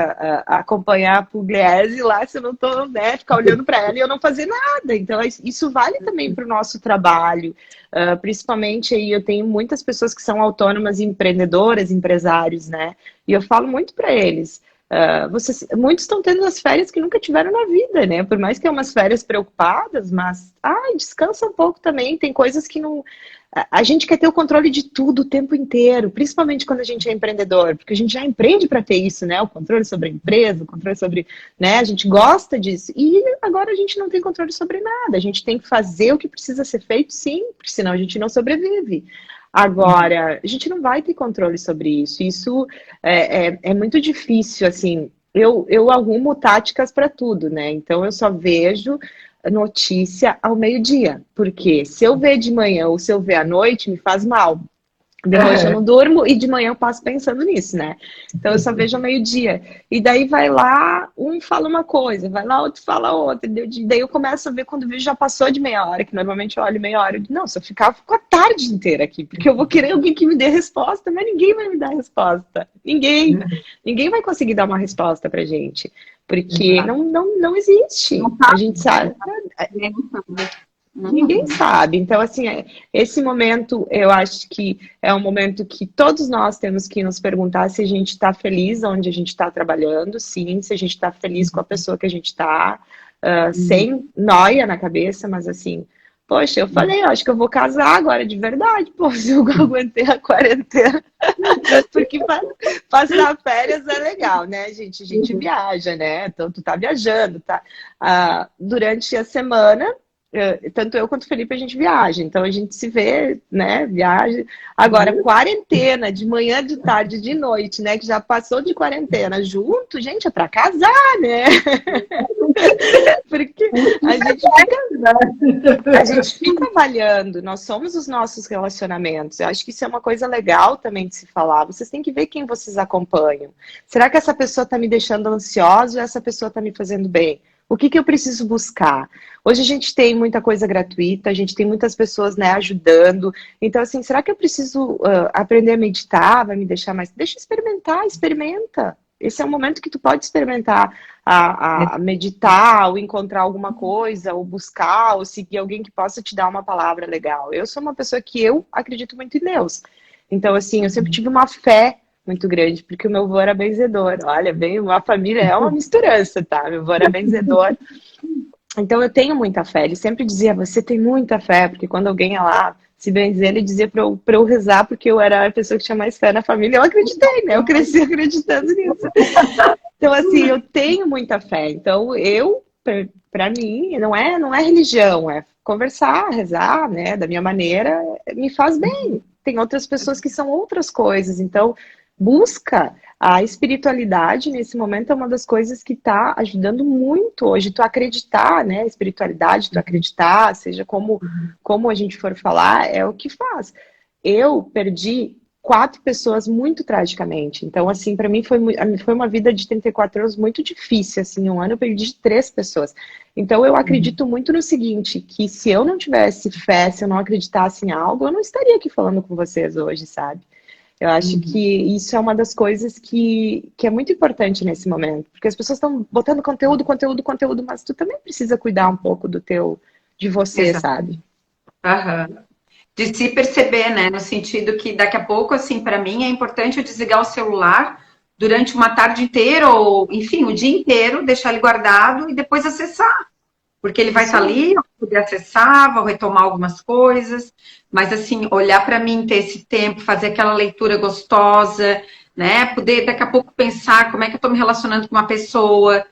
acompanhar a Pugliese lá se eu não tô, né, ficar olhando para ela e eu não fazer nada. Então, isso vale também para o nosso trabalho. Principalmente aí, eu tenho muitas pessoas que são autônomas, empreendedoras, empresários, né? E eu falo muito para eles. Muitos estão tendo as férias que nunca tiveram na vida, né? Por mais que é umas férias preocupadas, mas descansa um pouco também. Tem coisas que não. A gente quer ter o controle de tudo o tempo inteiro, principalmente quando a gente é empreendedor, porque a gente já empreende para ter isso, né? O controle sobre a empresa, o controle sobre, né? A gente gosta disso. E agora a gente não tem controle sobre nada. A gente tem que fazer o que precisa ser feito, sim, porque senão a gente não sobrevive. Agora, a gente não vai ter controle sobre isso. Isso é muito difícil, assim. Eu arrumo táticas para tudo, né? Então, eu só vejo notícia ao meio-dia. Porque se eu ver de manhã ou se eu ver à noite, me faz mal. De noite eu não durmo e de manhã eu passo pensando nisso, né? Então eu só vejo ao meio-dia. E daí vai lá, um fala uma coisa, vai lá, outro fala outra. Daí eu começo a ver quando o vídeo já passou de meia hora, que normalmente eu olho meia hora. Eu digo, não, se eu ficar, eu fico a tarde inteira aqui, porque eu vou querer alguém que me dê resposta, mas ninguém vai me dar resposta. Ninguém. Ninguém vai conseguir dar uma resposta pra gente. Porque não existe. A gente sabe. Ninguém sabe. Então, assim, esse momento, eu acho que é um momento que todos nós temos que nos perguntar se a gente está feliz onde a gente está trabalhando, sim, se a gente está feliz com a pessoa que a gente está. sem noia na cabeça, mas assim, poxa, eu falei, eu acho que eu vou casar agora de verdade, pô, se eu aguentei a quarentena. Porque passar férias é legal, né, gente? A gente viaja, né? Então, tu tá viajando, tá? Durante a semana, tanto eu quanto o Felipe, a gente viaja. Então, a gente se vê, né? Viaja. Agora, quarentena, de manhã, de tarde, de noite, né? Que já passou de quarentena junto, gente, é pra casar, né? Porque a gente fica avaliando, nós somos os nossos relacionamentos. Eu acho que isso é uma coisa legal também de se falar. Vocês têm que ver quem vocês acompanham. Será que essa pessoa está me deixando ansiosa ou essa pessoa está me fazendo bem? O que que eu preciso buscar? Hoje a gente tem muita coisa gratuita, a gente tem muitas pessoas, né, ajudando. Então, assim, será que eu preciso aprender a meditar? Vai me deixar mais... Deixa eu experimentar, experimenta. Esse é o momento que tu pode experimentar a meditar, ou encontrar alguma coisa, ou buscar, ou seguir alguém que possa te dar uma palavra legal. Eu sou uma pessoa que eu acredito muito em Deus. Então, assim, eu sempre tive uma fé muito grande, porque o meu avô era benzedor. Olha, bem, uma família é uma misturança, tá? Meu avô era benzedor. Então, eu tenho muita fé. Ele sempre dizia, você tem muita fé, porque quando alguém ia lá se benzer, ele dizia pra eu rezar, porque eu era a pessoa que tinha mais fé na família. Eu acreditei, né? Eu cresci acreditando nisso. Então, assim, eu tenho muita fé. Então, para mim, não é religião, é conversar, rezar, né? Da minha maneira, me faz bem. Tem outras pessoas que são outras coisas. Então, busca a espiritualidade nesse momento é uma das coisas que está ajudando muito hoje. Tu acreditar, né? Espiritualidade, tu acreditar, seja como a gente for falar, é o que faz. Eu perdi 4 pessoas muito tragicamente. Então, assim, para mim foi uma vida de 34 anos muito difícil. Assim, um ano eu perdi 3 pessoas. Então, eu acredito muito no seguinte, que se eu não tivesse fé, se eu não acreditasse em algo, eu não estaria aqui falando com vocês hoje, sabe? Eu acho que isso é uma das coisas que é muito importante nesse momento, porque as pessoas estão botando conteúdo, mas tu também precisa cuidar um pouco de você, Exato. sabe? Aham. De se perceber, né? No sentido que daqui a pouco, assim, para mim é importante eu desligar o celular durante uma tarde inteira, ou, enfim, o dia inteiro, deixar ele guardado e depois acessar. Porque ele vai estar ali, eu vou poder acessar, vou retomar algumas coisas, mas assim, olhar para mim, ter esse tempo, fazer aquela leitura gostosa, né? Poder daqui a pouco pensar como é que eu estou me relacionando com uma pessoa,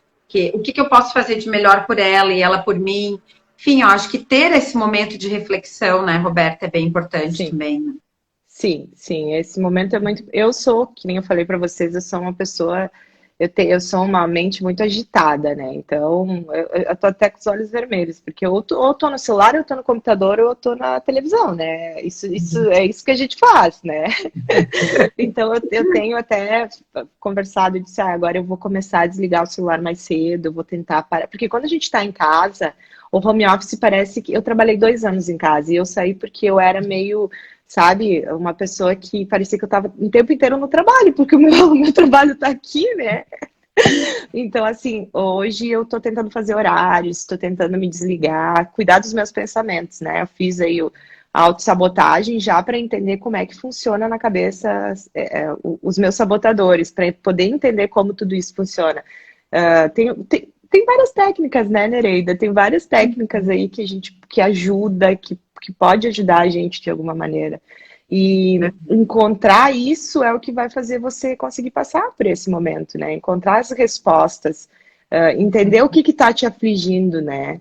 o que eu posso fazer de melhor por ela e ela por mim. Enfim, eu acho que ter esse momento de reflexão, né, Roberta, é bem importante Sim. também. Né? Sim, esse momento é muito. Eu sou, que nem eu falei para vocês, eu sou uma pessoa. Eu sou uma mente muito agitada, né? Então, eu tô até com os olhos vermelhos, porque ou tô no celular, ou tô no computador, ou eu tô na televisão, né? Isso é isso que a gente faz, né? Então, eu tenho até conversado e disse, agora eu vou começar a desligar o celular mais cedo, eu vou tentar parar. Porque quando a gente tá em casa, o home office parece que. Eu trabalhei 2 anos em casa e eu saí porque eu era meio. Sabe, uma pessoa que parecia que eu estava o tempo inteiro no trabalho, porque o meu trabalho está aqui, né? Então, assim, hoje eu tô tentando fazer horários, tô tentando me desligar, cuidar dos meus pensamentos, né? Eu fiz aí a autossabotagem já para entender como é que funciona na cabeça os meus sabotadores, para poder entender como tudo isso funciona. Tem várias técnicas, né, Nereida? Tem várias técnicas aí que ajuda, que pode ajudar a gente de alguma maneira. E encontrar isso é o que vai fazer você conseguir passar por esse momento, né? Encontrar as respostas, entender o que está te afligindo, né?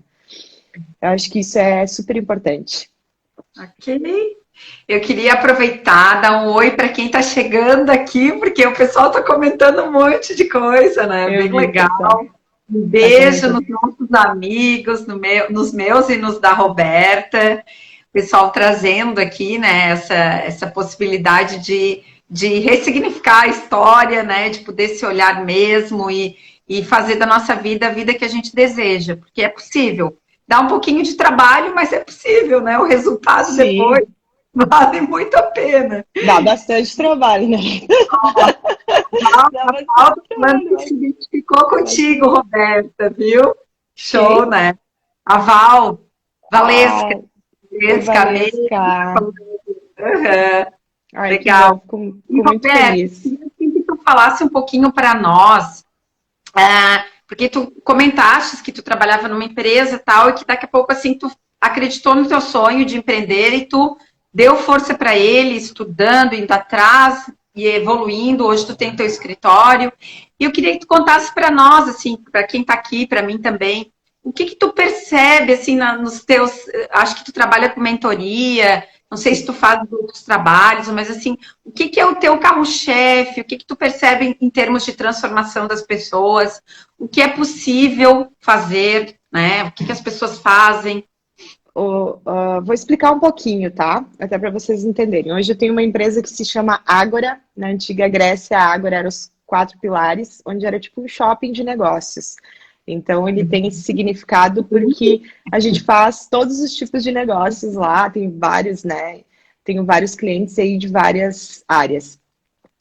Eu acho que isso é super importante. Ok. Eu queria aproveitar, dar um oi para quem está chegando aqui, porque o pessoal está comentando um monte de coisa, né? Bem legal. Pessoal. Um beijo nos nossos amigos, nos meus e nos da Roberta. O pessoal trazendo aqui, né, essa possibilidade de ressignificar a história, né, de poder se olhar mesmo e fazer da nossa vida a vida que a gente deseja, porque é possível. Dá um pouquinho de trabalho, mas é possível, né? O resultado Sim. Depois vale muito a pena. Dá bastante trabalho, né? Se identificou contigo, Roberta, viu? Show, quem? Né? A Valesca. Legal. Fico muito feliz. Queria que tu falasse um pouquinho para nós Porque tu comentaste que tu trabalhava numa empresa e tal, e que daqui a pouco, assim, tu acreditou no teu sonho de empreender e tu deu força para ele, estudando, indo atrás e evoluindo. Hoje tu tem teu escritório. E eu queria que tu contasse para nós, assim, para quem está aqui, para mim também, o que que tu percebe, assim, nos teus... Acho que tu trabalha com mentoria, não sei se tu faz outros trabalhos, mas, assim, o que que é o teu carro-chefe? O que que tu percebe em termos de transformação das pessoas? O que é possível fazer, né? O que que as pessoas fazem? Vou explicar um pouquinho, tá? Até para vocês entenderem. Hoje eu tenho uma empresa que se chama Ágora. Na antiga Grécia, a Ágora era os 4 pilares, onde era tipo um shopping de negócios. Então ele tem esse significado porque a gente faz todos os tipos de negócios lá, tem vários, né? Tenho vários clientes aí de várias áreas.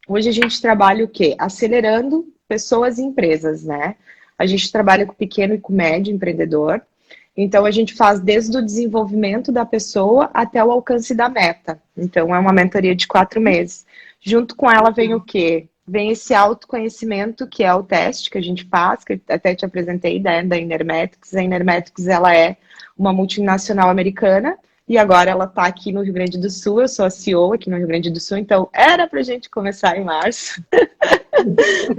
Hoje a gente trabalha o quê? Acelerando pessoas e empresas, né? A gente trabalha com pequeno e com médio empreendedor. Então, a gente faz desde o desenvolvimento da pessoa até o alcance da meta. Então, é uma mentoria de 4 meses. Junto com ela vem o quê? Vem esse autoconhecimento, que é o teste que a gente faz, que eu até te apresentei, da Enermetics. A Enermetics, ela é uma multinacional americana, e agora ela está aqui no Rio Grande do Sul. Eu sou a CEO aqui no Rio Grande do Sul, então era para a gente começar em março.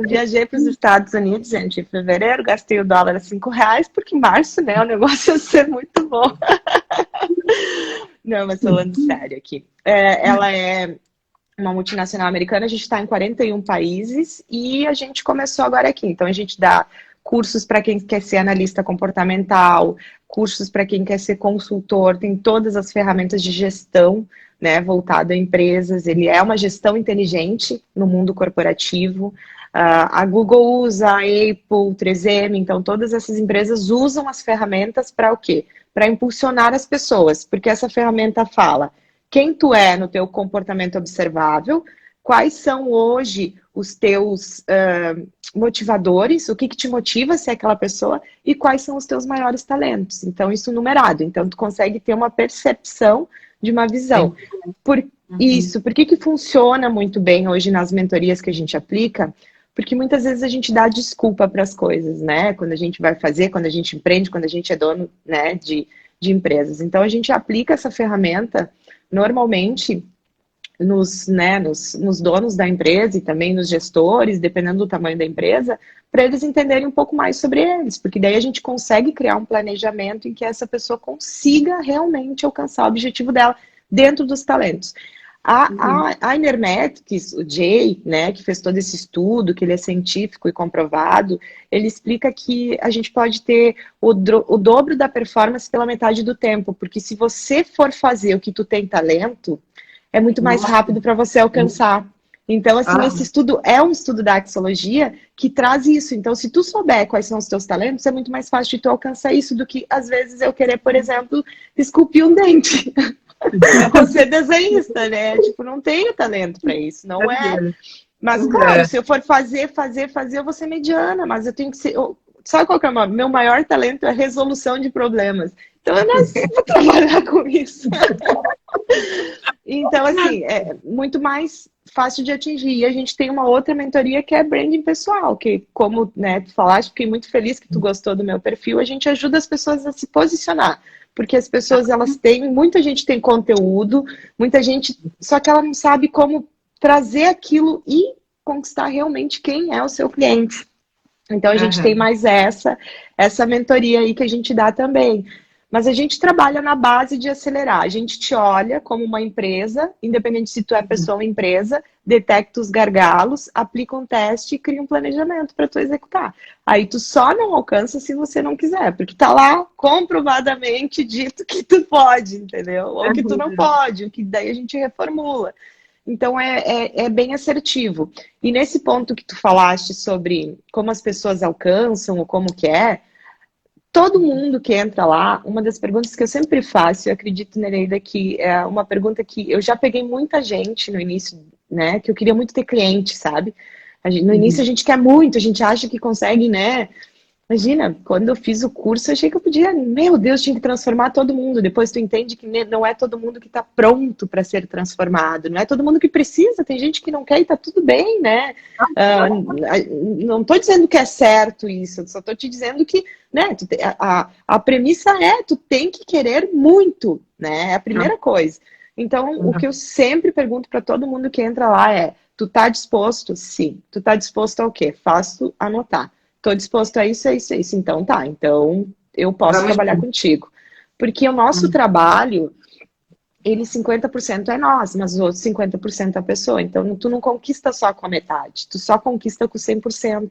Viajei para os Estados Unidos, gente, em fevereiro, gastei o dólar a R$ 5, porque em março, né, o negócio ia ser muito bom. Não, mas falando sério aqui. Ela é uma multinacional americana, a gente está em 41 países e a gente começou agora aqui. Então, a gente dá cursos para quem quer ser analista comportamental, cursos para quem quer ser consultor, tem todas as ferramentas de gestão, né, voltado a empresas. Ele é uma gestão inteligente no mundo corporativo. A Google usa, a Apple, 3M, então todas essas empresas usam as ferramentas para o quê? Para impulsionar as pessoas, porque essa ferramenta fala quem tu é no teu comportamento observável, quais são hoje os teus motivadores, o que que te motiva a ser aquela pessoa e quais são os teus maiores talentos. Então, isso numerado. Então, tu consegue ter uma percepção de uma visão. Isso, por que que funciona muito bem hoje nas mentorias que a gente aplica? Porque muitas vezes a gente dá desculpa para as coisas, né? Quando a gente vai fazer, quando a gente empreende, quando a gente é dono, né, de empresas. Então, a gente aplica essa ferramenta normalmente nos donos da empresa e também nos gestores, dependendo do tamanho da empresa, para eles entenderem um pouco mais sobre eles, porque daí a gente consegue criar um planejamento em que essa pessoa consiga realmente alcançar o objetivo dela dentro dos talentos. A Enermetics, o Jay, né, que fez todo esse estudo, que ele é científico e comprovado, ele explica que a gente pode ter o dobro da performance pela metade do tempo, porque se você for fazer o que tu tem talento, é muito mais rápido para você alcançar. Então, assim, esse estudo é um estudo da axologia que traz isso. Então, se tu souber quais são os teus talentos, é muito mais fácil de tu alcançar isso do que, às vezes, eu querer, por exemplo, esculpir um dente. Ou ser desenhista, né? Tipo, não tenho talento para isso, não é. Mas, claro, se eu for fazer, eu vou ser mediana, mas eu tenho que ser... Sabe qual que é o meu maior talento? É a resolução de problemas. Então, eu nasci para trabalhar com isso. Então, assim, é muito mais fácil de atingir. E a gente tem uma outra mentoria que é branding pessoal, que, como, né, tu falaste, fiquei muito feliz que tu gostou do meu perfil, a gente ajuda as pessoas a se posicionar. Porque as pessoas, elas têm, muita gente tem conteúdo, muita gente, só que ela não sabe como trazer aquilo e conquistar realmente quem é o seu cliente. Então, a gente tem mais essa mentoria aí que a gente dá também. Mas a gente trabalha na base de acelerar. A gente te olha como uma empresa, independente se tu é pessoa ou empresa, detecta os gargalos, aplica um teste e cria um planejamento para tu executar. Aí tu só não alcança se você não quiser, porque tá lá comprovadamente dito que tu pode, entendeu? Ou que tu não pode, o que daí a gente reformula. Então, é bem assertivo. E nesse ponto que tu falaste sobre como as pessoas alcançam ou como que é, todo mundo que entra lá, uma das perguntas que eu sempre faço, eu acredito, Nereida, que é uma pergunta que eu já peguei muita gente no início, né, que eu queria muito ter cliente, sabe? No início a gente quer muito, a gente acha que consegue, né, Imagina, quando eu fiz o curso, eu achei que eu podia, meu Deus, tinha que transformar todo mundo. Depois tu entende que não é todo mundo que está pronto para ser transformado, não é todo mundo que precisa, tem gente que não quer e tá tudo bem, né? Ah, não estou dizendo que é certo isso, só estou te dizendo que, né, a premissa é, tu tem que querer muito, né? É a primeira coisa. Então, o que eu sempre pergunto para todo mundo que entra lá é, tu tá disposto? Sim. Tu tá disposto ao quê? Faço anotar. Estou disposto a isso, a isso, a isso. Então tá, então eu posso trabalhar contigo. Porque o nosso trabalho, ele 50% é nós, mas os outros 50% é a pessoa. Então tu não conquista só com a metade, tu só conquista com 100%,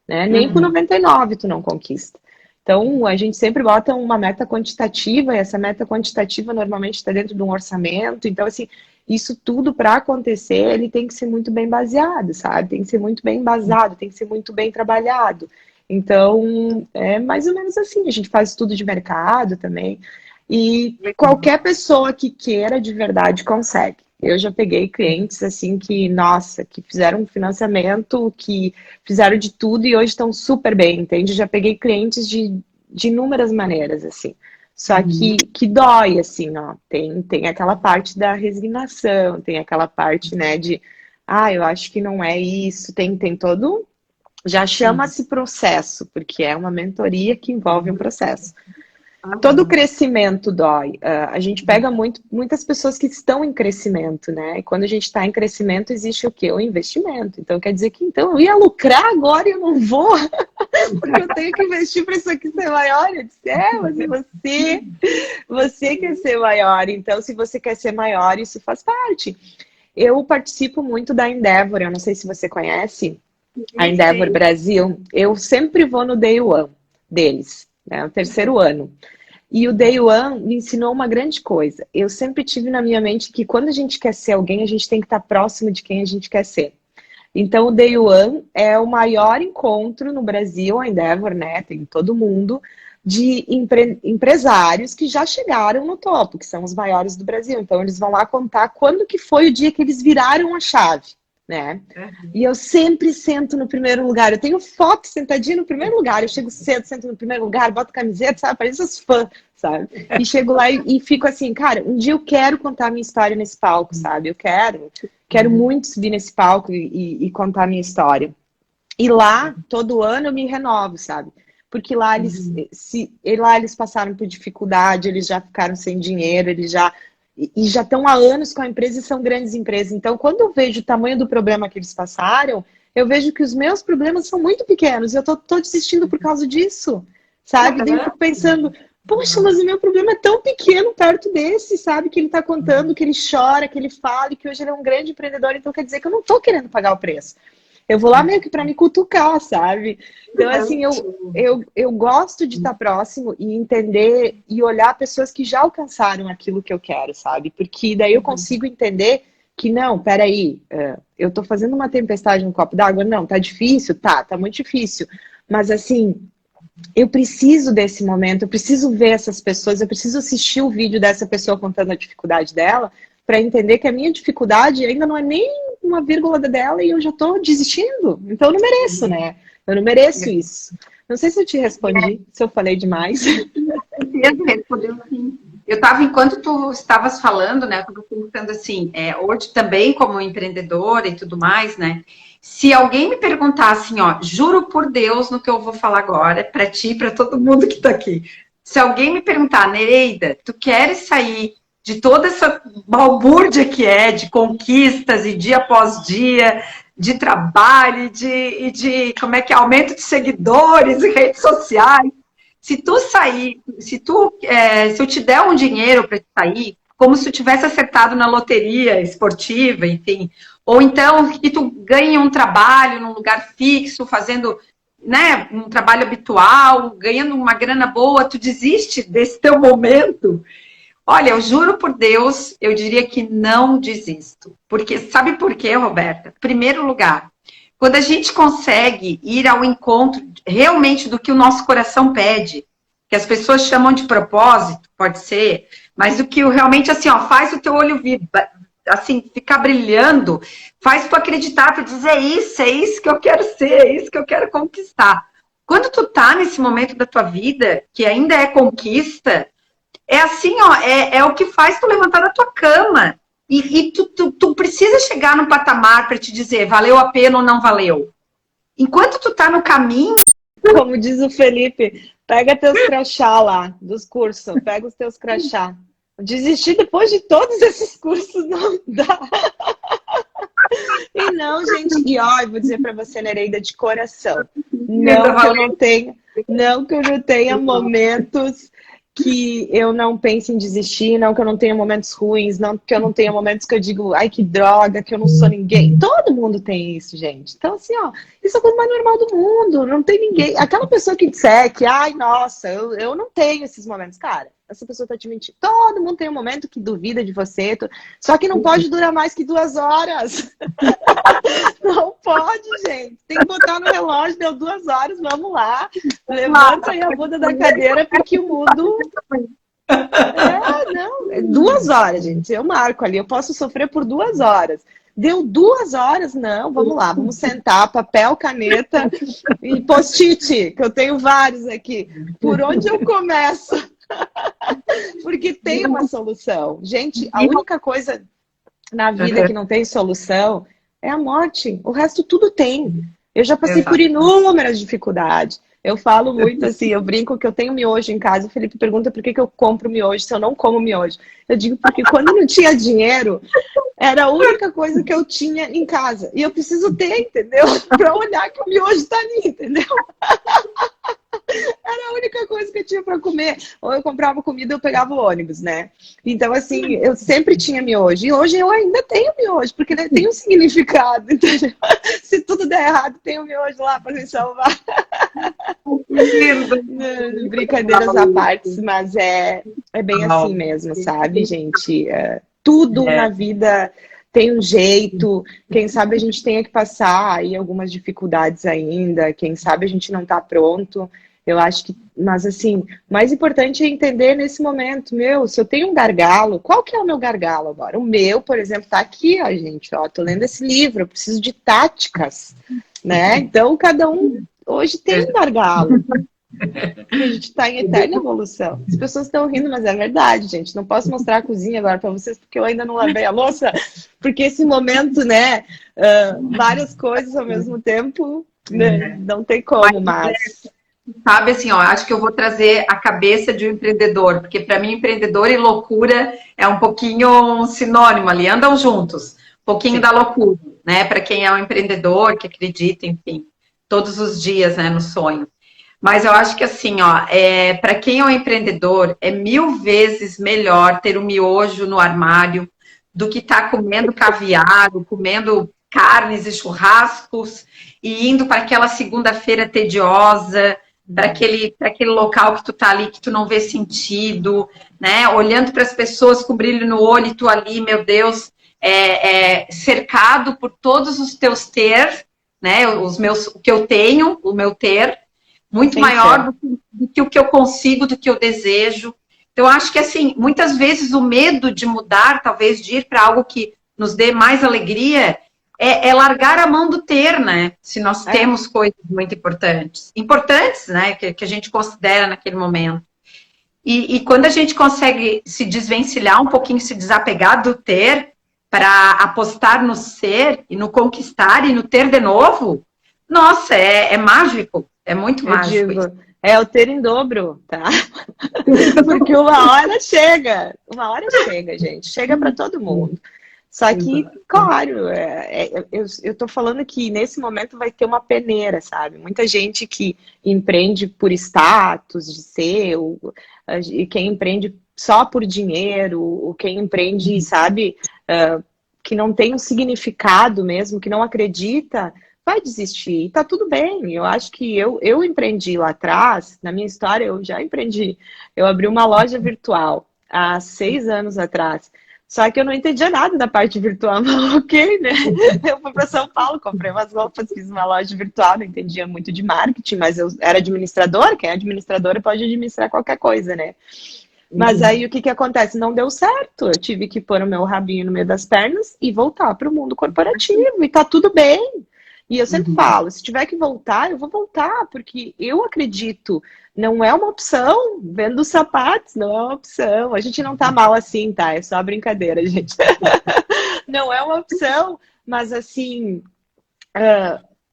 né? Nem com 99% tu não conquista. Então a gente sempre bota uma meta quantitativa, e essa meta quantitativa normalmente está dentro de um orçamento. Então, assim, isso tudo para acontecer, ele tem que ser muito bem baseado, sabe? Tem que ser muito bem embasado, tem que ser muito bem trabalhado. Então, é mais ou menos assim. A gente faz estudo de mercado também. E qualquer pessoa que queira de verdade consegue. Eu já peguei clientes assim que, nossa, que fizeram um financiamento, que fizeram de tudo e hoje estão super bem, entende? Já peguei clientes de inúmeras maneiras, assim. Só que dói, assim, ó. Tem aquela parte da resignação, tem aquela parte, né, de, eu acho que não é isso, tem todo. Já chama-se processo, porque é uma mentoria que envolve um processo. Todo crescimento dói. A gente pega muitas pessoas que estão em crescimento, né? E quando a gente está em crescimento, existe o quê? O investimento. Então, quer dizer que então eu ia lucrar agora e eu não vou, porque eu tenho que investir para isso aqui ser maior. Eu disse, mas você quer ser maior. Então, se você quer ser maior, isso faz parte. Eu participo muito da Endeavor, eu não sei se você conhece a Endeavor Brasil. Eu sempre vou no Day One deles, né? O terceiro ano. E o Day One me ensinou uma grande coisa. Eu sempre tive na minha mente que quando a gente quer ser alguém, a gente tem que estar próximo de quem a gente quer ser. Então, o Day One é o maior encontro no Brasil, a Endeavor, né? Tem todo mundo, de empresários que já chegaram no topo, que são os maiores do Brasil. Então, eles vão lá contar quando que foi o dia que eles viraram a chave, né? E eu sempre sento no primeiro lugar. Eu tenho foto sentadinha no primeiro lugar. Eu chego cedo, sento no primeiro lugar, boto camiseta, sabe? Pareço os fãs, sabe? E chego lá e fico assim, cara, um dia eu quero contar a minha história nesse palco, sabe? Eu quero muito subir nesse palco e contar a minha história. E lá, todo ano, eu me renovo, sabe? Porque lá eles passaram por dificuldade, eles já ficaram sem dinheiro, eles já estão há anos com a empresa e são grandes empresas. Então, quando eu vejo o tamanho do problema que eles passaram, eu vejo que os meus problemas são muito pequenos. Eu tô desistindo por causa disso, sabe? Daí eu fico pensando, poxa, mas o meu problema é tão pequeno perto desse, sabe? Que ele tá contando, que ele chora, que ele fala, e que hoje ele é um grande empreendedor. Então, quer dizer que eu não tô querendo pagar o preço. Eu vou lá meio que para me cutucar, sabe? Então, assim, eu gosto de estar próximo e entender e olhar pessoas que já alcançaram aquilo que eu quero, sabe? Porque daí eu consigo entender que, não, peraí, eu tô fazendo uma tempestade no copo d'água? Não, tá difícil? Tá muito difícil. Mas, assim, eu preciso desse momento, eu preciso ver essas pessoas, eu preciso assistir o vídeo dessa pessoa contando a dificuldade dela para entender que a minha dificuldade ainda não é nem uma vírgula dela e eu já tô desistindo. Então eu não mereço, né? Eu não mereço isso. Não sei se eu te respondi, se eu falei demais. Respondeu sim. Eu estava, enquanto tu estavas falando, né, eu estava pensando assim, hoje também como empreendedora e tudo mais, né, se alguém me perguntar assim, ó, juro por Deus no que eu vou falar agora, para ti, para todo mundo que está aqui, se alguém me perguntar, Nereida, tu queres sair de toda essa balbúrdia que é de conquistas e dia após dia, de trabalho, de como é que é, aumento de seguidores e redes sociais. Se tu sair, se eu te der um dinheiro para sair, como se tu tivesse acertado na loteria esportiva, enfim, ou então que tu ganhe um trabalho num lugar fixo, fazendo, né, um trabalho habitual, ganhando uma grana boa, tu desiste desse teu momento. Olha, eu juro por Deus, eu diria que não desisto. Porque, sabe por quê, Roberta? Primeiro lugar, quando a gente consegue ir ao encontro realmente do que o nosso coração pede, que as pessoas chamam de propósito, pode ser, mas o que realmente, assim, ó, faz o teu olho assim, ficar brilhando, faz tu acreditar, tu dizer, é isso que eu quero ser, é isso que eu quero conquistar. Quando tu tá nesse momento da tua vida, que ainda é conquista, é assim, ó, é o que faz tu levantar da tua cama. E tu precisa chegar no patamar para te dizer, valeu a pena ou não valeu. Enquanto tu tá no caminho... Como diz o Felipe, pega teus crachá lá, dos cursos, pega os teus crachá. Desistir depois de todos esses cursos não dá. E não, gente, e ó, eu vou dizer para você, Nereida, de coração, não que eu não tenha momentos que eu não pense em desistir, não que eu não tenha momentos ruins, não que eu não tenha momentos que eu digo, ai, que droga, que eu não sou ninguém. Todo mundo tem isso, gente. Então, assim, ó, isso é a coisa mais normal do mundo, não tem ninguém. Aquela pessoa que disser que, ai, nossa, eu não tenho esses momentos, cara. Essa pessoa tá te mentindo. Todo mundo tem um momento que duvida de você, só que não pode durar mais que 2 horas. Não pode, gente. Tem que botar no relógio, deu 2 horas, vamos lá. Levanta aí a bunda da cadeira, porque o mundo... não, 2 horas, gente. Eu marco ali, eu posso sofrer por 2 horas. Deu 2 horas, não, vamos lá, vamos sentar, papel, caneta e post-it, que eu tenho vários aqui. Por onde eu começo? Porque tem uma solução. Gente, a única coisa na vida que não tem solução é a morte. O resto tudo tem. Eu já passei por inúmeras dificuldades. Eu falo muito assim, eu brinco que eu tenho miojo em casa. O Felipe pergunta por que eu compro miojo se eu não como miojo. Eu digo porque quando não tinha dinheiro, era a única coisa que eu tinha em casa. E eu preciso ter, entendeu? Para olhar que o miojo tá ali, entendeu? Era a única coisa que eu tinha para comer. Ou eu comprava comida, eu pegava o ônibus, né? Então, assim, eu sempre tinha miojo. E hoje eu ainda tenho miojo, porque né, tem um significado, entendeu? Se tudo der errado, tem um miojo lá para me salvar. Brincadeiras à parte, mas é bem assim mesmo, sabe, gente? Tudo na vida tem um jeito. Quem sabe a gente tenha que passar aí algumas dificuldades ainda. Quem sabe a gente não tá pronto. Eu acho que, mas assim, o mais importante é entender nesse momento, se eu tenho um gargalo, qual que é o meu gargalo agora? O meu, por exemplo, tá aqui, ó, gente, ó, tô lendo esse livro, eu preciso de táticas, né? Então, cada um hoje tem um gargalo. A gente tá em eterna evolução. As pessoas estão rindo, mas é verdade, gente. Não posso mostrar a cozinha agora para vocês, porque eu ainda não lavei a louça, porque esse momento, né, várias coisas ao mesmo tempo, né, não tem como, mas... Sabe, assim, ó, acho que eu vou trazer a cabeça de um empreendedor, porque para mim empreendedor e loucura é um pouquinho um sinônimo ali, andam juntos, um pouquinho da loucura, né, para quem é um empreendedor, que acredita, enfim, todos os dias, né, no sonho. Mas eu acho que assim, ó, para quem é um empreendedor, é 1000 vezes melhor ter um miojo no armário do que estar comendo caviar, ou comendo carnes e churrascos e indo para aquela segunda-feira tediosa, para aquele local que tu tá ali, que tu não vê sentido, né? Olhando para as pessoas com brilho no olho e tu ali, meu Deus, cercado por todos os teus ter, né? O que eu tenho, o meu ter, muito maior do que o que eu consigo, do que eu desejo. Então, acho que, assim, muitas vezes o medo de mudar, talvez de ir para algo que nos dê mais alegria, é largar a mão do ter, né? Se nós temos coisas muito importantes, né? Que a gente considera naquele momento. E quando a gente consegue se desvencilhar um pouquinho, se desapegar do ter, para apostar no ser, e no conquistar, e no ter de novo, nossa, é mágico. É muito mágico. Digo, é o ter em dobro, tá? Porque uma hora chega, gente. Chega para todo mundo. Só que, claro, eu tô falando que nesse momento vai ter uma peneira, sabe? Muita gente que empreende por status de ser, e quem empreende só por dinheiro, ou quem empreende, sabe, que não tem um significado mesmo, que não acredita, vai desistir. E tá tudo bem. Eu acho que eu empreendi lá atrás, na minha história eu já empreendi. Eu abri uma loja virtual há 6 anos atrás. Só que eu não entendia nada da parte virtual, mas ok, né? Eu fui para São Paulo, comprei umas roupas, fiz uma loja virtual, não entendia muito de marketing, mas eu era administradora, quem é administradora pode administrar qualquer coisa, né? Mas aí o que acontece? Não deu certo, eu tive que pôr o meu rabinho no meio das pernas e voltar para o mundo corporativo, e tá tudo bem. E eu sempre falo, se tiver que voltar, eu vou voltar, porque eu acredito, não é uma opção, vendo sapatos, não é uma opção. A gente não tá mal assim, tá? É só brincadeira, gente. Não é uma opção, mas assim,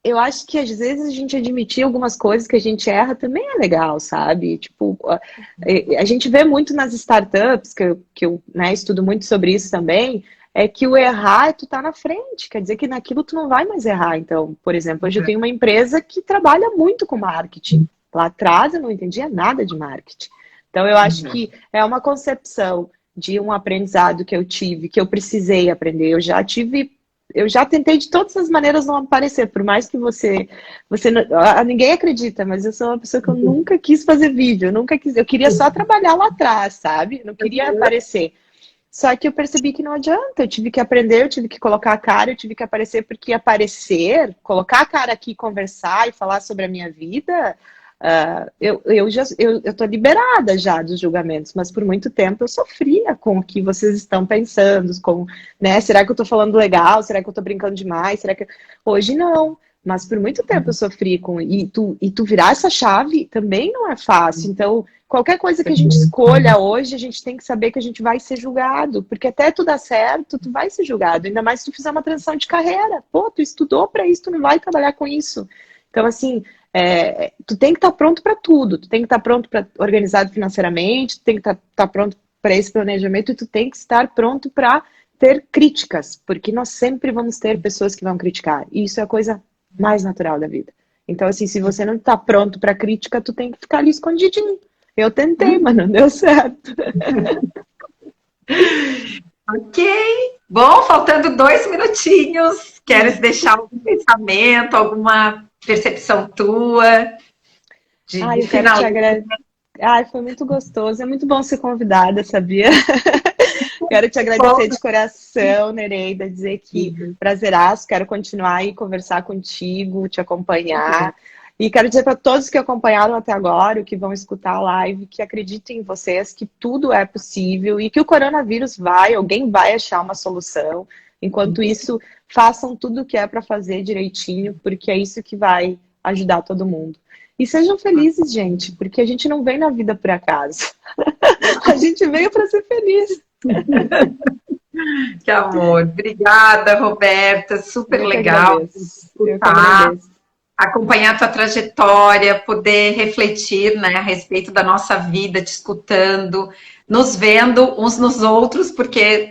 eu acho que às vezes a gente admitir algumas coisas que a gente erra também é legal, sabe? Tipo, a gente vê muito nas startups, que eu né, estudo muito sobre isso também, é que o errar é tu tá na frente, quer dizer que naquilo tu não vai mais errar. Então, por exemplo, hoje eu tenho uma empresa que trabalha muito com marketing. Lá atrás eu não entendia nada de marketing. Então, eu acho que é uma concepção de um aprendizado que eu tive, que eu precisei aprender. Eu já tentei de todas as maneiras não aparecer, por mais que ninguém acredita, mas eu sou uma pessoa que eu nunca quis fazer vídeo, eu queria só trabalhar lá atrás, sabe? Não queria aparecer. Só que eu percebi que não adianta, eu tive que aprender, eu tive que colocar a cara, eu tive que aparecer, porque aparecer, colocar a cara aqui, conversar e falar sobre a minha vida, eu tô liberada já dos julgamentos, mas por muito tempo eu sofria com o que vocês estão pensando, com, né, será que eu tô falando legal? Será que eu tô brincando demais? Hoje não, mas por muito tempo eu sofri com, e tu virar essa chave também não é fácil, então qualquer coisa que a gente escolha hoje, a gente tem que saber que a gente vai ser julgado, porque até tu dar certo, tu vai ser julgado, ainda mais se tu fizer uma transição de carreira, pô, tu estudou para isso, tu não vai trabalhar com isso, então assim, tu tem que estar pronto para tudo, tu tem que estar pronto para organizado financeiramente, tu tem que estar pronto para esse planejamento e tu tem que estar pronto para ter críticas, porque nós sempre vamos ter pessoas que vão criticar, e isso é a coisa mais natural da vida. Então, assim, se você não está pronto para crítica, tu tem que ficar ali escondidinho. Eu tentei, mas não deu certo. Ok. Bom, faltando 2 minutinhos. Queres deixar algum pensamento, alguma percepção tua? Eu quero te agradecer. Foi muito gostoso. É muito bom ser convidada, sabia? Quero te agradecer de coração, Nereida, dizer que prazeraço, quero continuar e conversar contigo, te acompanhar. E quero dizer para todos que acompanharam até agora, que vão escutar a live, que acreditem em vocês, que tudo é possível e que o coronavírus alguém vai achar uma solução. Enquanto isso, façam tudo o que é para fazer direitinho, porque é isso que vai ajudar todo mundo. E sejam felizes, gente, porque a gente não vem na vida por acaso. A gente veio para ser feliz. Que amor. Obrigada, Roberta. Super legal. Eu que agradeço. Acompanhar a tua trajetória, poder refletir, né, a respeito da nossa vida, te escutando, nos vendo uns nos outros, porque